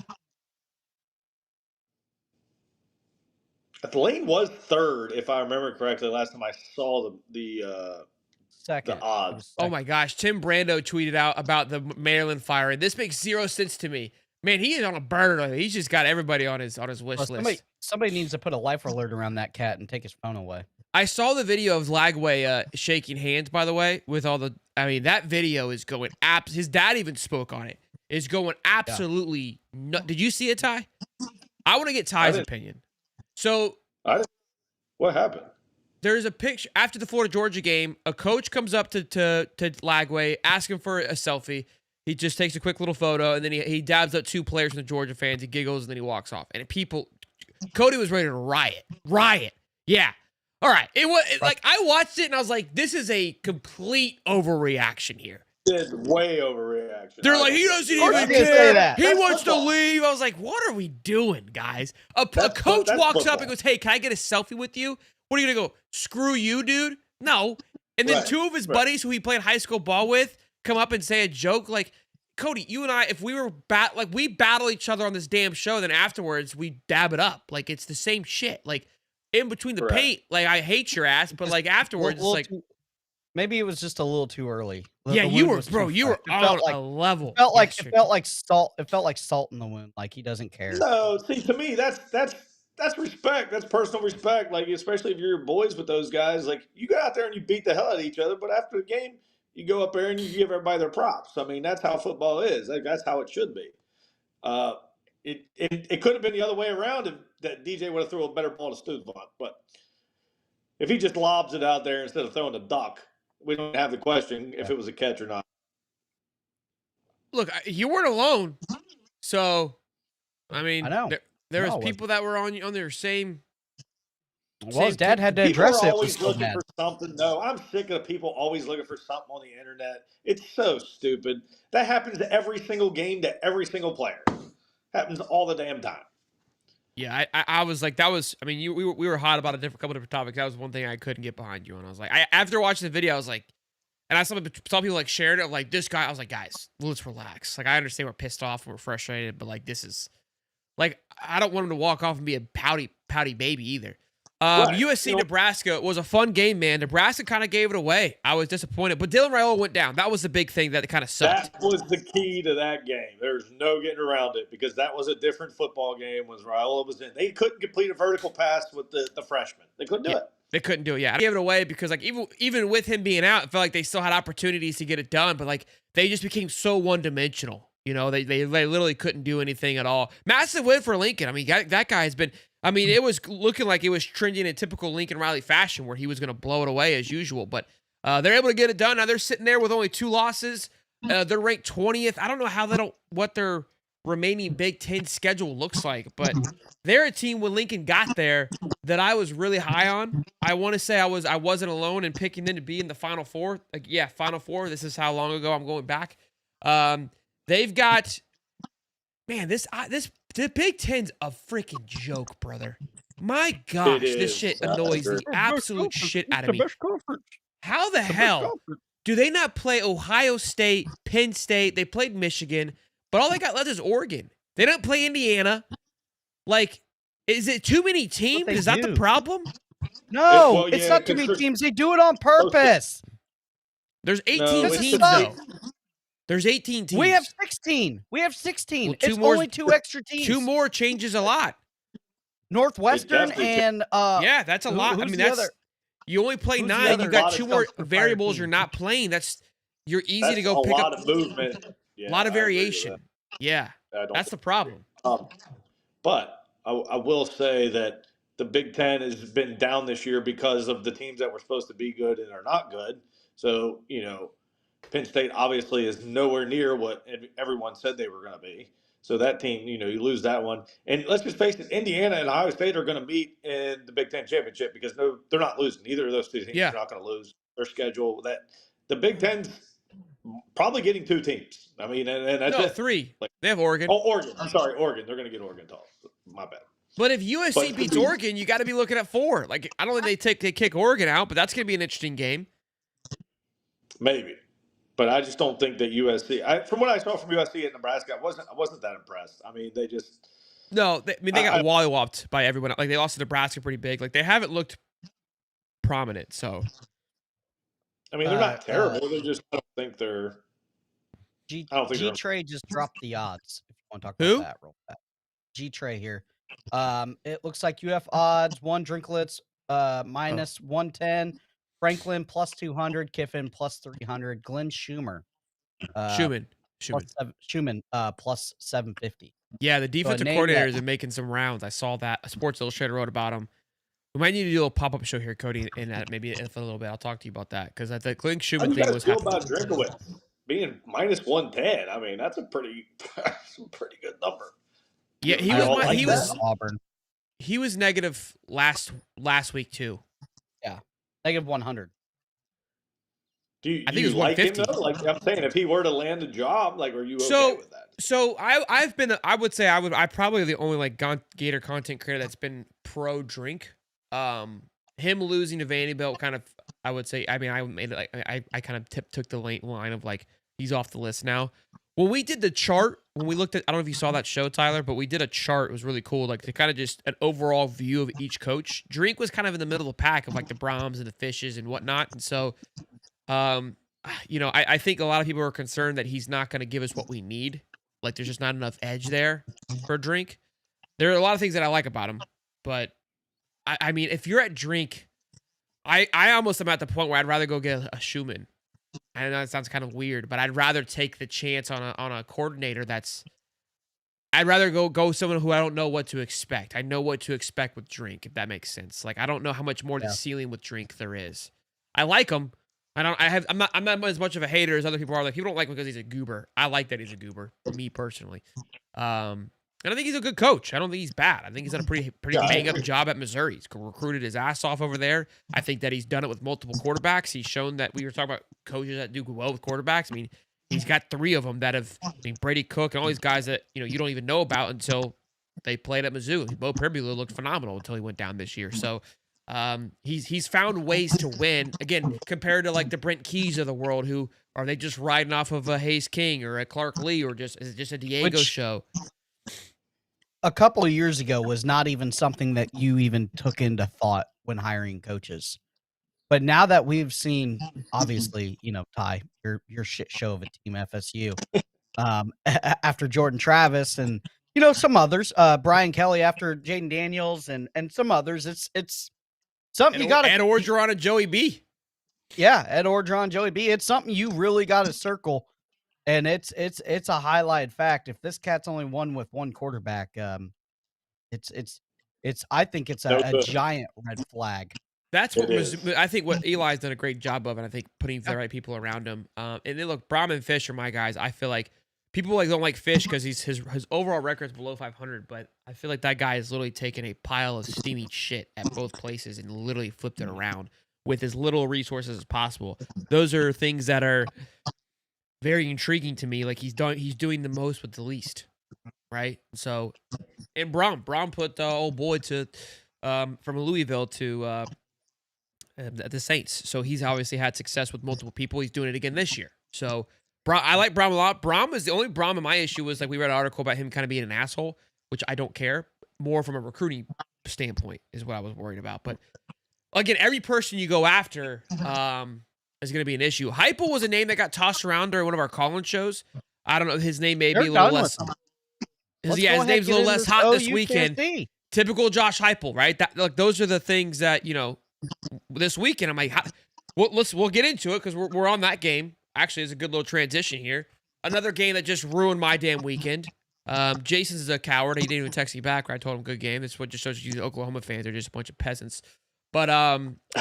Speaker 3: Lane was third, if I remember correctly. Last time I saw the
Speaker 4: Second.
Speaker 3: the odds.
Speaker 2: Oh my gosh, Tim Brando tweeted out about the Maryland fire, and this makes zero sense to me. Man, he is on a burner. He's just got everybody on his wish list.
Speaker 4: Somebody needs to put a life alert around that cat and take his phone away.
Speaker 2: I saw the video of Lagway shaking hands, by the way, with all the. I mean, that video is going. His dad even spoke on it. It's going absolutely. Did you see it, Ty? I want to get Ty's opinion. So,
Speaker 3: what happened?
Speaker 2: There's a picture after the Florida Georgia game. A coach comes up to Lagway, asking for a selfie. He just takes a quick little photo, and then he dabs up two players from the Georgia fans. He giggles, and then he walks off. And Cody was ready to riot. Yeah. All right. It was like I watched it, and I was like, this is a complete overreaction here.
Speaker 3: It's way overreaction.
Speaker 2: They're like, he doesn't even care. He wants to leave. I was like, what are we doing, guys? A coach walks up and goes, hey, can I get a selfie with you? What are you going to go, screw you, dude? No. And then two of his buddies who he played high school ball with come up and say a joke. Like, Cody, you and I, if we were we battle each other on this damn show, then afterwards we dab it up. Like, it's the same shit. Like, in between the paint, like, I hate your ass, but like afterwards, it's like.
Speaker 4: Maybe it was just a little too early.
Speaker 2: Yeah, you were on a level.
Speaker 4: It felt like salt. It felt like salt in the wound. Like he doesn't care.
Speaker 3: No, see, to me, that's respect. That's personal respect. Like, especially if you're boys with those guys, like you go out there and you beat the hell out of each other, but after the game, you go up there and you give everybody their props. I mean, that's how football is. Like, that's how it should be. It could have been the other way around if that DJ would have thrown a better ball to Stuyvesant, but if he just lobs it out there instead of throwing a duck. We don't have the question if it was a catch or not.
Speaker 2: Look, you weren't alone. So, I mean,
Speaker 4: I know.
Speaker 2: There was people that were on their same.
Speaker 4: Well, his dad had to address it.
Speaker 3: Always looking for something. No, I'm sick of people always looking for something on the internet. It's so stupid. That happens to every single game to every single player. Happens all the damn time.
Speaker 2: Yeah, I was like, that was, I mean, we were hot about couple different topics. That was one thing I couldn't get behind you on. I was like, after watching the video, I was like, and I saw people like sharing it, like this guy, I was like, guys, let's relax. Like, I understand we're pissed off and we're frustrated, but like, this is, like, I don't want him to walk off and be a pouty baby either. USC Nebraska was a fun game, man. Nebraska kind of gave it away. I was disappointed, but Dylan Raiola went down. That was the big thing that kind of sucked.
Speaker 3: That was the key to that game. There's no getting around it because that was a different football game. Was Raiola was in. They couldn't complete a vertical pass with the freshman. They couldn't do it.
Speaker 2: They couldn't do it. Yeah, I gave it away because like even with him being out, it felt like they still had opportunities to get it done, but like they just became so one-dimensional. You know, they literally couldn't do anything at all. Massive win for Lincoln. I mean, that guy has been. I mean, it was looking like it was trending in typical Lincoln Riley fashion where he was going to blow it away as usual. But they're able to get it done. Now they're sitting there with only 2 losses. They're ranked 20th. I don't know what their remaining Big Ten schedule looks like, but they're a team when Lincoln got there that I was really high on. I want to say I wasn't alone in picking them to be in the Final Four. Like, yeah, Final Four. This is how long ago I'm going back. They've got, man, the Big Ten's a freaking joke, brother. My gosh, this shit annoys the absolute shit out of me. How the hell do they not play Ohio State, Penn State? They played Michigan, but all they got left is Oregon. They don't play Indiana. Like, is it too many teams? Is that the problem?
Speaker 4: No, it's not too many teams. They do it on purpose.
Speaker 2: There's 18 teams,
Speaker 4: though.
Speaker 2: There's 18 teams.
Speaker 4: We have 16. Well, it's only 2 extra teams.
Speaker 2: 2 more changes a lot.
Speaker 4: Northwestern and
Speaker 2: yeah, that's a lot. I mean, that's you only play 9. You got 2 more variables you're not playing. You're easy to go pick up.
Speaker 3: A lot of movement.
Speaker 2: A lot of variation. Yeah, that's the problem.
Speaker 3: But I will say that the Big Ten has been down this year because of the teams that were supposed to be good and are not good. So, Penn State obviously is nowhere near what everyone said they were going to be. So that team, you lose that one. And let's just face it, Indiana and Ohio State are going to meet in the Big Ten championship because they're not losing. Either of those 2 teams are not going to lose their schedule. The Big Ten's probably getting 2 teams. I mean, and that's it.
Speaker 2: 3. They have Oregon.
Speaker 3: Oh, Oregon. I'm sorry, Oregon. They're going to get Oregon tall. My bad.
Speaker 2: But if USC beats Oregon, you got to be looking at 4. Like, I don't think they kick Oregon out, but that's going to be an interesting game.
Speaker 3: Maybe. But I just don't think that USC. From what I saw from USC at Nebraska, I wasn't that impressed. I mean, they just
Speaker 2: they got wallywhopped by everyone. Like, they lost to Nebraska pretty big. Like, they haven't looked prominent. So,
Speaker 3: I mean, they're not terrible. They just I don't think they're.
Speaker 4: G-Trey just dropped the odds. If you want to talk about that real fast. G-Trey here. It looks like UF odds 1 Drinklets minus 110. Franklin plus 200, Kiffin plus 300, Glenn Schumann plus 750.
Speaker 2: Yeah, the defensive coordinators are making some rounds. I saw that. Sports Illustrated wrote about him. We might need to do a pop-up show here, Cody, and maybe in a little bit. I'll talk to you about that because I think Glenn Schumann thing was happening.
Speaker 3: About Drinkowitz being minus 110. I mean, that's a pretty good number.
Speaker 2: Yeah, he was negative last week too.
Speaker 4: Yeah. Negative 100.
Speaker 3: I think it was 150. Him, though? Like I'm saying, if he were to land a job, like, are you okay with that?
Speaker 2: So I would say I probably the only Gator content creator that's been pro drink. Him losing to Vanderbilt kind of, I would say. I mean, I made it I kind of took the late line of he's off the list now. When we did the chart, when we looked at, I don't know if you saw that show, Tyler, but we did a chart. It was really cool, to kind of just an overall view of each coach. Drink was kind of in the middle of the pack of the Brahms and the Fishes and whatnot. And so, I think a lot of people are concerned that he's not going to give us what we need. There's just not enough edge there for Drink. There are a lot of things that I like about him, but I mean, if you're at Drink, I almost am at the point where I'd rather go get a Schumann. I know that sounds kind of weird, but I'd rather take the chance on a coordinator I'd rather go someone who I don't know what to expect. I know what to expect with Drink, if that makes sense. I don't know how much more the ceiling with Drink there is. I like him. I'm not as much of a hater as other people are. People don't like him because he's a goober. I like that he's a goober, me personally. And I think he's a good coach. I don't think he's bad. I think he's done a pretty bang up job at Missouri. He's recruited his ass off over there. I think that he's done it with multiple quarterbacks. He's shown that we were talking about coaches that do well with quarterbacks. I mean, he's got 3 of them that have, Brady Cook and all these guys that, you don't even know about until they played at Mizzou. Bo Perbula looked phenomenal until he went down this year. So he's found ways to win. Again, compared to the Brent Keys of the world, who are they just riding off of a Hayes King or a Clark Lee, or is it just a Diego show?
Speaker 4: A couple of years ago was not even something that you even took into thought when hiring coaches. But now that we've seen, obviously, Ty, your shit show of a team FSU, after Jordan Travis and, some others, Brian Kelly after Jaden Daniels and some others, it's something you got to.
Speaker 2: Ed Orgeron and Joey B.
Speaker 4: Yeah, Ed Orgeron, Joey B. It's something you really got to circle. And it's a highlighted fact. If this cat's only won with 1 quarterback, it's I think it's a giant red flag.
Speaker 2: That's what I think what Eli's done a great job of, and I think putting the right people around him. And then look, Braum and Fish are my guys. I feel like people don't like Fish because his overall record's below 500, but I feel like that guy has literally taken a pile of steamy shit at both places and literally flipped it around with as little resources as possible. Those are things that are very intriguing to me. He's doing the most with the least, right? So, and Braum put the old boy to from Louisville to at the Saints. So he's obviously had success with multiple people. He's doing it again this year. So I like Brom a lot. Brom is the only Brom in my issue was like we read an article about him kind of being an asshole, which I don't care. More from a recruiting standpoint is what I was worried about. But again, every person you go after is going to be an issue. Heupel was a name that got tossed around during one of our call-in shows. I don't know. His name may be a little less. His name's a little less hot this weekend. Typical Josh Heupel, right? Those are the things that this weekend. I'm like, we'll get into it because we're on that game. Actually, it's a good little transition here. Another game that just ruined my damn weekend. Jason's a coward. He didn't even text me back. I told him good game. That's what just shows you Oklahoma fans are just a bunch of peasants. But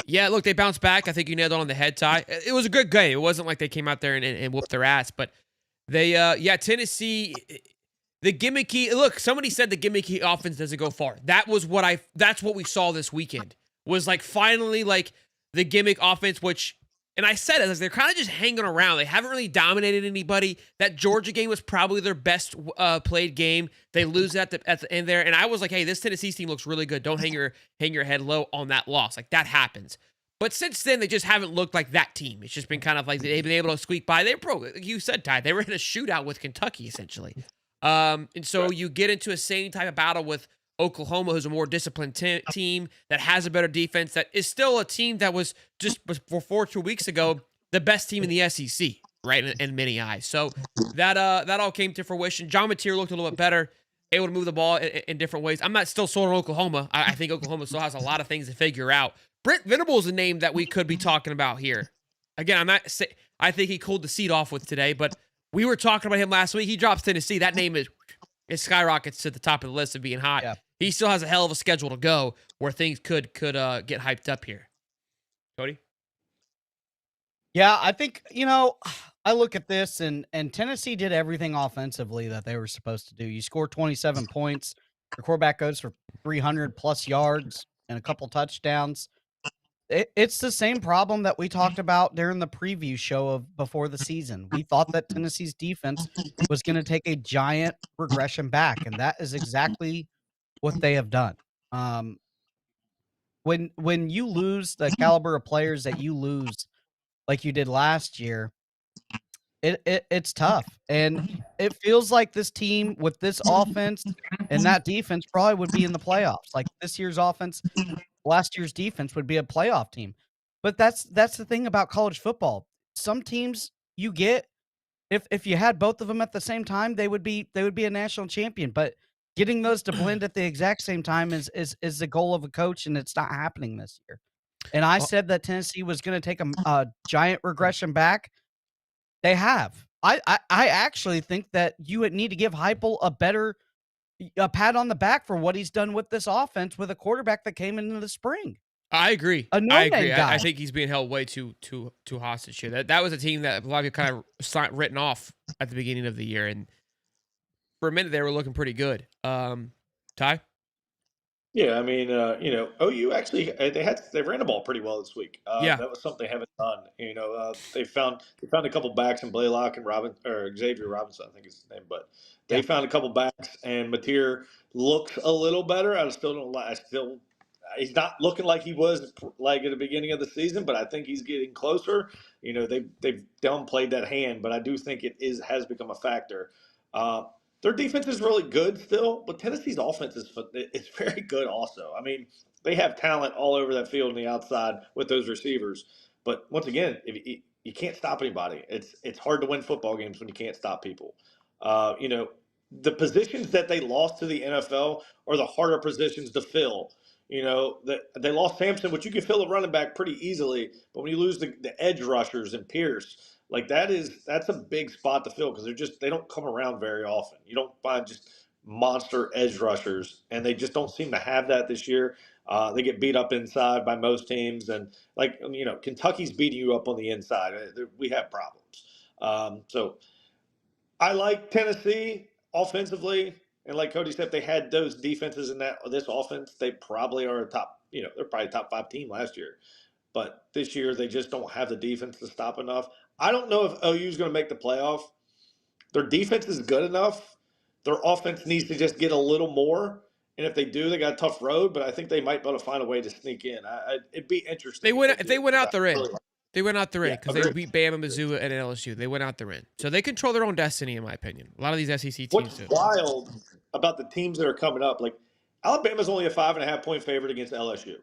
Speaker 2: yeah, look, they bounced back. I think you nailed it on the head, Ty. It was a good game. It wasn't like they came out there and whooped their ass. But they, Tennessee. The gimmicky look. Somebody said the gimmicky offense doesn't go far. That's what we saw this weekend. Was like finally like the gimmick offense, which. And I said it, they're kind of just hanging around. They haven't really dominated anybody. That Georgia game was probably their best played game. They lose at the end there. And I was like, hey, this Tennessee team looks really good. Don't hang your head low on that loss. Like, that happens. But since then, they just haven't looked like that team. It's just been kind of like they've been able to squeak by. Like you said, Ty, they were in a shootout with Kentucky, essentially. And so you get into a same type of battle with Oklahoma, who's a more disciplined team that has a better defense, that is still a team that was just before 2 weeks ago the best team in the SEC, right? In many eyes. So that all came to fruition. John Mateer looked a little bit better, able to move the ball in different ways. I'm not still sold on Oklahoma. I think Oklahoma still has a lot of things to figure out. Brent Venables is a name that we could be talking about here. Again, I think he cooled the seat off with today, but we were talking about him last week. He drops Tennessee. That name it skyrockets to the top of the list of being hot. Yeah. He still has a hell of a schedule to go where things could get hyped up here. Cody?
Speaker 4: Yeah, I think, I look at this and Tennessee did everything offensively that they were supposed to do. You score 27 points. Your quarterback goes for 300 plus yards and a couple touchdowns. It's the same problem that we talked about during the preview show of before the season. We thought that Tennessee's defense was going to take a giant regression back, and that is exactly what they have done. When you lose the caliber of players that you lose, like you did last year, it's tough, and it feels like this team with this offense and that defense probably would be in the playoffs. Like this year's offense, last year's defense would be a playoff team. But that's the thing about college football. Some teams you get, if you had both of them at the same time, they would be a national champion. But getting those to blend at the exact same time is the goal of a coach, and it's not happening this year. And I said that Tennessee was going to take a giant regression back. They have. I actually think that you would need to give Heupel a pat on the back for what he's done with this offense with a quarterback that came into the spring.
Speaker 2: I agree.
Speaker 4: I agree.
Speaker 2: I think he's being held way too hostage here. That was a team that a lot of you kind of written off at the beginning of the year, and for a minute they were looking pretty good. Ty?
Speaker 3: Yeah, I mean, OU actually they ran the ball pretty well this week.
Speaker 2: Yeah,
Speaker 3: that was something they haven't done. They found a couple backs in Blaylock and Xavier Robinson, I think is his name, but they found a couple backs, and Mateer looks a little better. I still don't like. He's not looking like he was like at the beginning of the season, but I think he's getting closer. They've downplayed that hand, but I do think has become a factor. Their defense is really good still, but Tennessee's offense is very good also. I mean, they have talent all over that field on the outside with those receivers. But once again, if you can't stop anybody. It's hard to win football games when you can't stop people. The positions that they lost to the NFL are the harder positions to fill. They lost Sampson, which you can fill a running back pretty easily. But when you lose the edge rushers and Pierce, like that's a big spot to fill because they don't come around very often. You don't find just monster edge rushers, and they just don't seem to have that this year. They get beat up inside by most teams, and Kentucky's beating you up on the inside. We have problems. So I like Tennessee offensively, and like Cody said, if they had those defenses in this offense, they probably are they're probably a top 5 team last year. But this year, they just don't have the defense to stop enough. I don't know if OU is going to make the playoff. Their defense is good enough. Their offense needs to just get a little more. And if they do, they got a tough road, but I think they might be able to find a way to sneak in. It'd be interesting.
Speaker 2: If they went out, they're in. They went out, they're in because they
Speaker 3: agreed.
Speaker 2: beat Bama, Mizzou, and LSU. They went out, they're in. So they control their own destiny, in my opinion. A lot of these SEC teams
Speaker 3: What's
Speaker 2: do.
Speaker 3: wild about the teams that are coming up, like Alabama's only a 5.5-point favorite against LSU.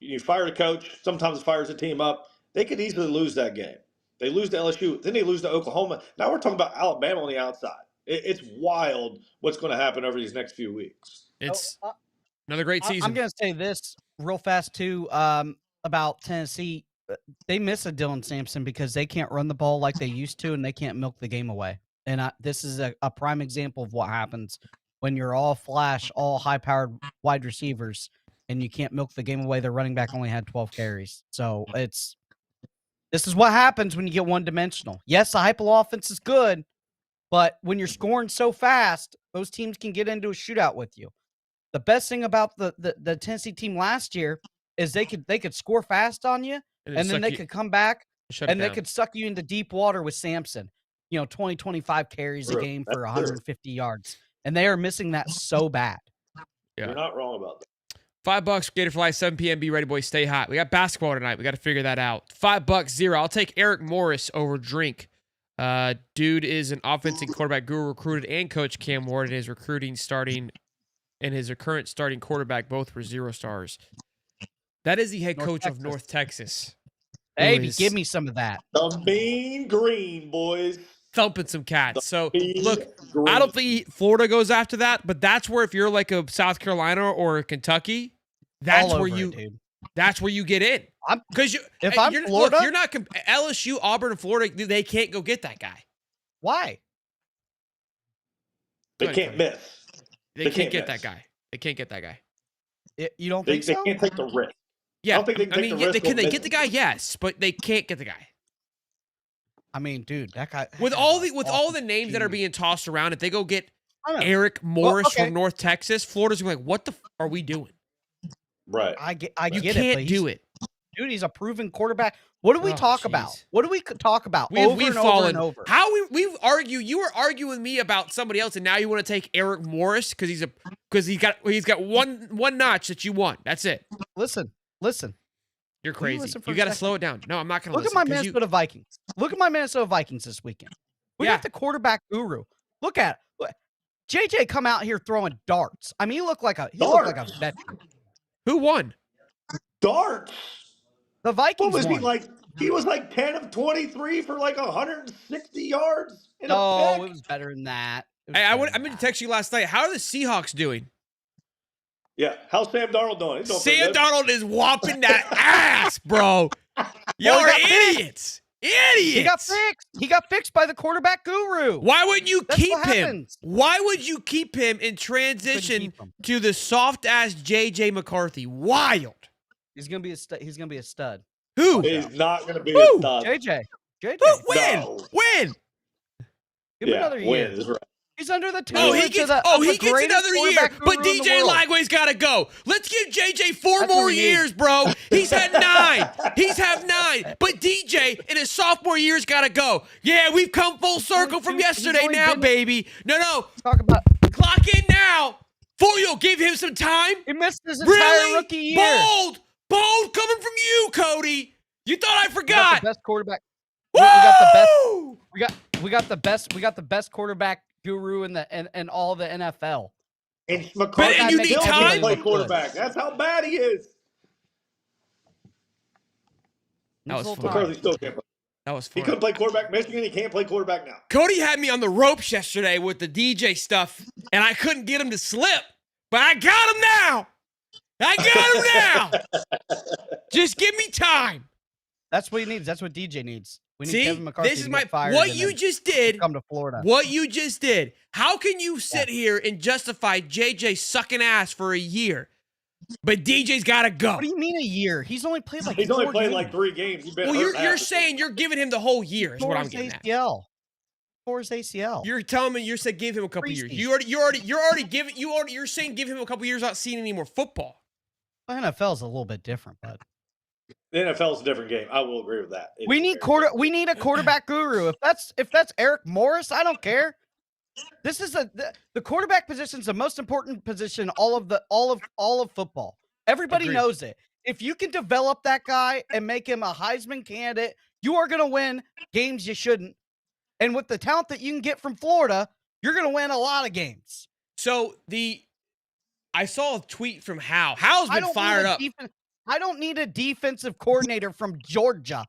Speaker 3: You fire a coach, sometimes fires a team up. They could easily lose that game. They lose to LSU, then they lose to Oklahoma. Now we're talking about Alabama on the outside. It's wild what's going to happen over these next few weeks.
Speaker 2: It's another great season.
Speaker 4: I'm going to say this real fast, too, about Tennessee. They miss a Dylan Sampson because they can't run the ball like they used to, and they can't milk the game away. And this is a prime example of what happens when you're all flash, all high-powered wide receivers, and you can't milk the game away. Their running back only had 12 carries. So this is what happens when you get one-dimensional. Yes, the Heupel offense is good, but when you're scoring so fast, those teams can get into a shootout with you. The best thing about the Tennessee team last year is they could score fast on you, and then they could come back and they could suck you into deep water with Sampson. 20, 25 carries a game for 150 yards. And they are missing that so bad.
Speaker 3: Yeah. You're not wrong about
Speaker 2: $5
Speaker 3: that.
Speaker 2: Gator for Life, 7 p.m. Be ready, boys. Stay hot. We got basketball tonight. We got to figure that out. $5 0. I'll take Eric Morris over Drink. Dude is an offensive quarterback guru, recruited and coached Cam Ward in his current starting quarterback. Both were 0 stars. That is the head coach of North Texas.
Speaker 4: Baby, give me some of that.
Speaker 3: The mean green, boys.
Speaker 2: Thumping some cats. So, look, I don't think Florida goes after that, but that's where if you're like a South Carolina or Kentucky, that's where you get in. Because
Speaker 4: I'm Florida,
Speaker 2: look, you're not LSU, Auburn, and Florida. They can't go get that guy.
Speaker 4: Why?
Speaker 3: They can't miss.
Speaker 2: They can't get that guy. They can't get that guy.
Speaker 4: You don't think so?
Speaker 3: They can't take the risk.
Speaker 2: Yeah,
Speaker 3: I don't think they can take the risk.
Speaker 2: Can they get the guy? Yes, but they can't get the guy.
Speaker 4: I mean, dude, that guy
Speaker 2: with all the names that are being tossed around, if they go get Eric Morris from North Texas, Florida's gonna be like, what the are we doing?
Speaker 3: Right.
Speaker 4: I get
Speaker 2: you
Speaker 4: it.
Speaker 2: Can't do it.
Speaker 4: Dude, he's a proven quarterback. What do we talk about? What do we talk about?
Speaker 2: We've fallen over. We've argued. You were arguing with me about somebody else, and now you want to take Eric Morris because he's got one notch that you want. That's it.
Speaker 4: Listen.
Speaker 2: You're crazy. You got to slow it down. No, I'm not going to
Speaker 4: look at my Minnesota Vikings. Look at my Minnesota Vikings this weekend. We got the quarterback guru. Look at it. JJ come out here throwing darts. I mean, he looked like a veteran.
Speaker 2: Who won?
Speaker 3: Darts.
Speaker 4: The Vikings.
Speaker 3: What was
Speaker 4: won.
Speaker 3: he like? He was like 10 of 23 for like 160 yards.
Speaker 4: No, it was better than that.
Speaker 2: Hey, I meant to text you last night. How are the Seahawks doing?
Speaker 3: Yeah, how's Sam Darnold doing?
Speaker 2: Sam Darnold is whopping that ass, bro. Y'all are idiots. Idiots.
Speaker 4: He got fixed by the quarterback guru.
Speaker 2: Why wouldn't you keep him? Why would you keep him in transition to the soft ass JJ McCarthy? Wild.
Speaker 4: He's gonna be a stud.
Speaker 2: Who?
Speaker 3: He's not gonna be a stud.
Speaker 4: JJ.
Speaker 2: When?
Speaker 3: No.
Speaker 2: When?
Speaker 4: Give him another year.
Speaker 3: Is right.
Speaker 4: He's under the
Speaker 2: he gets another year. But DJ Lagway's got to go. Let's give JJ 4 more years, bro. He's had 9. He's had 9. But DJ in his sophomore year's got to go. Yeah, we've come full circle from yesterday now, baby. No.
Speaker 4: Talk about
Speaker 2: clock in now. Folio, give him some time.
Speaker 4: He missed his entire rookie year.
Speaker 2: Bold coming from you, Cody. You thought I forgot.
Speaker 4: We got the best quarterback.
Speaker 2: Woo!
Speaker 4: We got the best quarterback guru in all the NFL.
Speaker 3: And McCarthy
Speaker 2: you need time
Speaker 3: to play quarterback. That's how bad he is.
Speaker 2: That was
Speaker 3: McCarthy still can't play.
Speaker 2: That was fun.
Speaker 3: He couldn't play quarterback Michigan. He can't play quarterback now.
Speaker 2: Cody had me on the ropes yesterday with the DJ stuff, and I couldn't get him to slip. But I got him now. Just give me time.
Speaker 4: That's what he needs. That's what DJ needs. We need Kevin McCarthy
Speaker 2: this is what you just did.
Speaker 4: Come to Florida.
Speaker 2: What you just did. How can you sit here and justify JJ sucking ass for a year, but DJ's got to go?
Speaker 4: What do you mean a year? He's only played like
Speaker 3: He's only played like 3 games. He's been
Speaker 2: you're saying you're giving him the whole year. Is what I'm getting at.
Speaker 4: For his ACL.
Speaker 2: You're telling me you said give him a couple years. You're saying give him a couple years without seeing any more football.
Speaker 4: Well, NFL is a little bit different, but
Speaker 3: the NFL is a different game. I will agree with that.
Speaker 4: We need a quarterback guru. If that's Eric Morris, I don't care. This is the quarterback position is the most important position all of football. Everybody
Speaker 2: Agreed.
Speaker 4: knows it. If you can develop that guy and make him a Heisman candidate, you are going to win games you shouldn't. And with the talent that you can get from Florida, you're going to win a lot of games.
Speaker 2: So I saw a tweet from Hal. Hal's been fired up.
Speaker 4: I don't need a defensive coordinator from Georgia.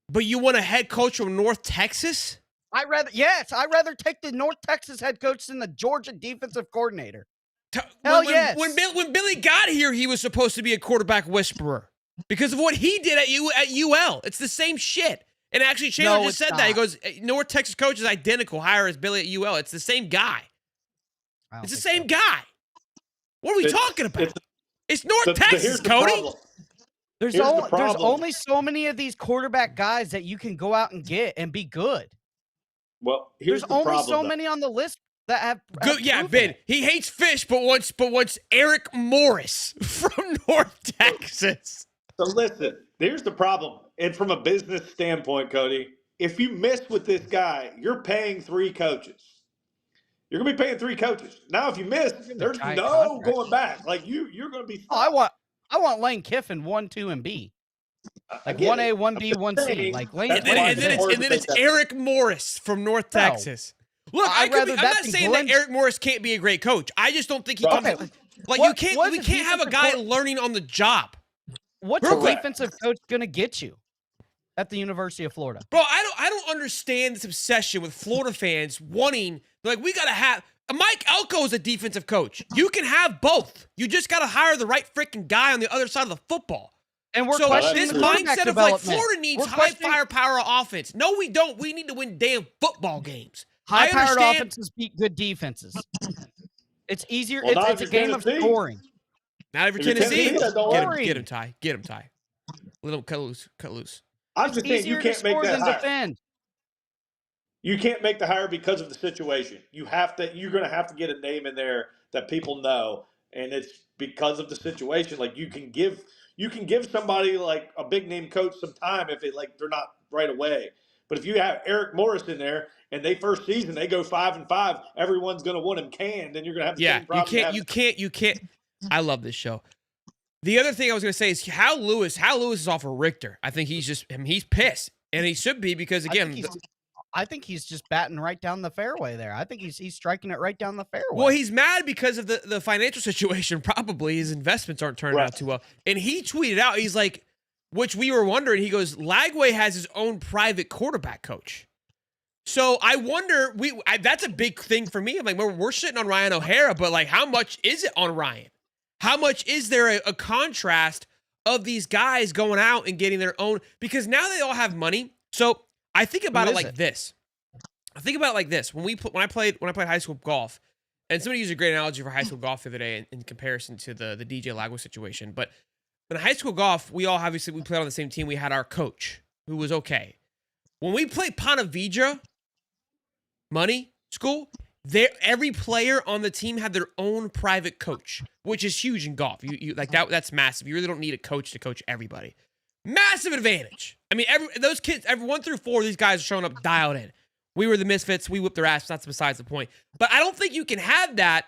Speaker 2: But you want a head coach from North Texas?
Speaker 4: I'd rather take the North Texas head coach than the Georgia defensive coordinator. Yes.
Speaker 2: When Billy got here, he was supposed to be a quarterback whisperer because of what he did at UL. It's the same shit. And actually, Chandler just said that. He goes, North Texas coach is identical, hire as Billy at UL. It's the same guy. It's the same guy. What are we talking about? It's North Texas, Cody.
Speaker 4: There's only so many of these quarterback guys that you can go out and get and be good.
Speaker 3: Well, there's
Speaker 4: only so many on the list that have
Speaker 2: good. Yeah, Ben. He hates fish, but wants Eric Morris from North Texas.
Speaker 3: So listen, here's the problem. And from a business standpoint, Cody, if you miss with this guy, you're paying 3 coaches. You're going to be paying 3 coaches. Now, if you miss, there's no going back. Like you're going to be.
Speaker 4: Oh, I want Lane Kiffin 1, 2, and B. Like 1A, 1B, 1C. Like Lane.
Speaker 2: And then it's Eric Morris from North Texas. Look, I'm not saying that Eric Morris can't be a great coach. I just don't think he can. Like we can't have a guy learning on the job.
Speaker 4: What's a defensive coach gonna get you at the University of Florida?
Speaker 2: Bro, I don't understand this obsession with Florida fans wanting, like, we gotta have Mike Elko is a defensive coach. You can have both. You just gotta hire the right freaking guy on the other side of the football.
Speaker 4: And we're questioning
Speaker 2: this mindset of like Florida needs high firepower offense. No, we don't. We need to win damn football games.
Speaker 4: High-powered offenses beat good defenses. It's easier. It's a game of scoring.
Speaker 2: Not every Tennessee. Get him, Ty. Get him, Ty. Let him cut loose.
Speaker 3: I'm just saying you can't make that hire. You can't make the hire because of the situation. You're going to have to get a name in there that people know, and it's because of the situation. Like you can give somebody like a big name coach some time if they're not right away. But if you have Eric Morris in there and first season they go 5-5, everyone's going to want him canned, and you're going to have the same problem.
Speaker 2: You can't. I love this show. The other thing I was going to say is Hal Lewis is off of Richter. I think he's pissed, and he should be because again.
Speaker 4: I think he's just batting right down the fairway there. I think he's striking it right down the fairway.
Speaker 2: Well, he's mad because of the financial situation. Probably his investments aren't turning out too well. And he tweeted out, he's like, which we were wondering, he goes, Lagway has his own private quarterback coach. So I wonder, that's a big thing for me. I'm like, we're sitting on Ryan O'Hara, but like, how much is it on Ryan? How much is there a contrast of these guys going out and getting their own? Because now they all have money. So I think about it like this. When I played high school golf, and somebody used a great analogy for high school golf the other day in comparison to the DJ Lagway situation. But in high school golf, we played on the same team. We had our coach who was okay. When we played Ponte Vedra school, every player on the team had their own private coach, which is huge in golf. You like that. That's massive. You really don't need a coach to coach everybody. Massive advantage. I mean, those kids, 1 through 4, these guys are showing up dialed in. We were the misfits. We whipped their ass. That's besides the point. But I don't think you can have that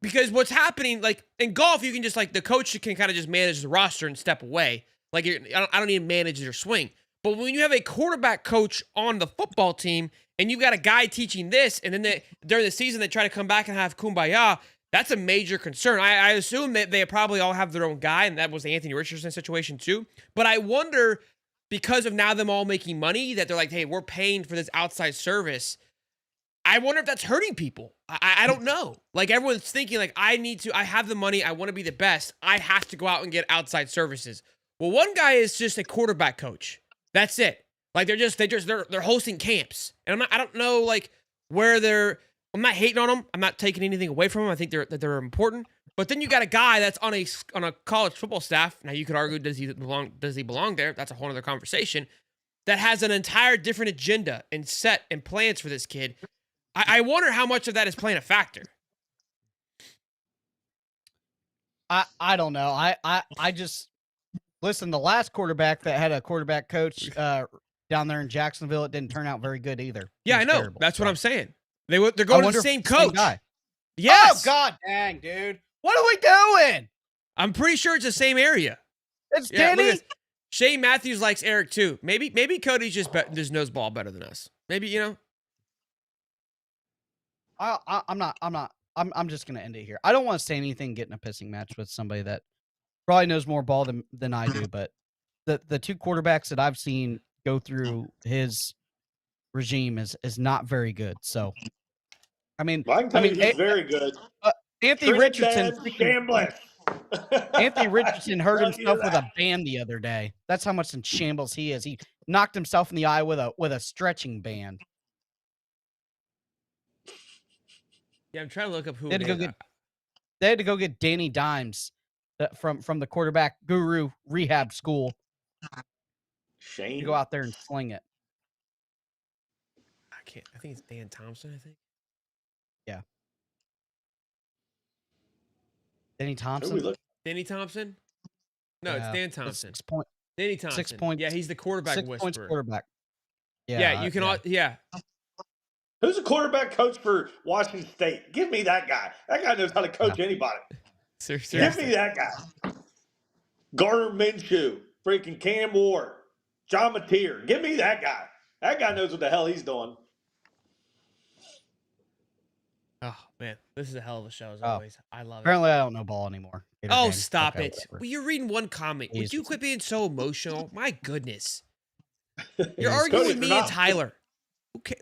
Speaker 2: because what's happening, like in golf, you can just the coach can kind of just manage the roster and step away. Like I don't need to manage their swing. But when you have a quarterback coach on the football team and you've got a guy teaching this, and then during the season they try to come back and have kumbaya, that's a major concern. I assume that they probably all have their own guy, and that was the Anthony Richardson situation too. But I wonder, because of now them all making money, that they're like, hey, we're paying for this outside service. I wonder if that's hurting people. I don't know. Like everyone's thinking like, I have the money. I want to be the best. I have to go out and get outside services. Well, one guy is just a quarterback coach. That's it. Like they're hosting camps. And I don't know like where I'm not hating on them. I'm not taking anything away from them. I think they're important. But then you got a guy that's on a college football staff. Now you could argue, does he belong there? That's a whole other conversation. That has an entire different agenda and set and plans for this kid. I wonder how much of that is playing a factor.
Speaker 4: I don't know. I just listen. The last quarterback that had a quarterback coach down there in Jacksonville, it didn't turn out very good either.
Speaker 2: Yeah, I know.
Speaker 4: Terrible.
Speaker 2: That's what I'm saying. They're
Speaker 4: I
Speaker 2: going to
Speaker 4: wonder
Speaker 2: the
Speaker 4: if
Speaker 2: same
Speaker 4: it's the same
Speaker 2: coach.
Speaker 4: guy.
Speaker 2: Yes.
Speaker 4: Oh, God dang, dude. What are we doing?
Speaker 2: I'm pretty sure it's the same area.
Speaker 4: It's
Speaker 2: Yeah, look at
Speaker 4: Denny.
Speaker 2: this. Shane Matthews likes Eric too. Maybe Cody's just knows ball better than us. Maybe,
Speaker 4: I'm just gonna end it here. I don't want to say anything, get in a pissing match with somebody that probably knows more ball than I do, but the two quarterbacks that I've seen go through his regime is not very good. So, I mean,
Speaker 3: Well, I can tell you he's very good.
Speaker 4: Anthony Richardson,
Speaker 3: Shambless.
Speaker 4: Anthony Richardson hurt
Speaker 3: Tell you
Speaker 4: himself with
Speaker 3: that.
Speaker 4: a band the other day. That's how much in shambles he is. He knocked himself in the eye with a stretching band.
Speaker 2: Yeah, I'm trying to look up who
Speaker 4: They had
Speaker 2: it
Speaker 4: to
Speaker 2: is.
Speaker 4: go get. They had to go get Danny Dimes from the quarterback guru rehab school
Speaker 3: Shane.
Speaker 4: to go out there and sling it.
Speaker 2: I think it's Dan Thompson, I think.
Speaker 4: Yeah. Danny
Speaker 3: Who we
Speaker 4: Thompson.
Speaker 3: look?
Speaker 2: Danny Thompson? No, it's
Speaker 4: Yeah,
Speaker 2: Dan
Speaker 4: that's
Speaker 2: Thompson.
Speaker 4: 6 point,
Speaker 2: Danny Thompson.
Speaker 4: points.
Speaker 2: Yeah, he's the quarterback
Speaker 4: 6 points
Speaker 2: whisperer.
Speaker 4: quarterback.
Speaker 2: Yeah, you can all. Yeah.
Speaker 3: Who's the quarterback coach for Washington State? Give me that guy. That guy knows how to coach anybody.
Speaker 2: Seriously.
Speaker 3: Give me that guy. Gardner Minshew, freaking Cam Ward, John Mateer. Give me that guy. That guy knows what the hell he's doing.
Speaker 2: Oh man, this is a hell of a show as
Speaker 4: Oh.
Speaker 2: always. I love it.
Speaker 4: Apparently, I don't know ball anymore. Gator
Speaker 2: Oh,
Speaker 4: gang.
Speaker 2: stop
Speaker 4: Okay,
Speaker 2: it!
Speaker 4: whatever.
Speaker 2: Well, you're reading one comment. Would you
Speaker 4: Jesus.
Speaker 2: quit being so emotional? My goodness, you're
Speaker 4: Jesus.
Speaker 2: arguing
Speaker 3: Cody,
Speaker 2: with
Speaker 3: if
Speaker 2: me
Speaker 3: they're
Speaker 2: and
Speaker 3: not-
Speaker 2: Tyler. Okay,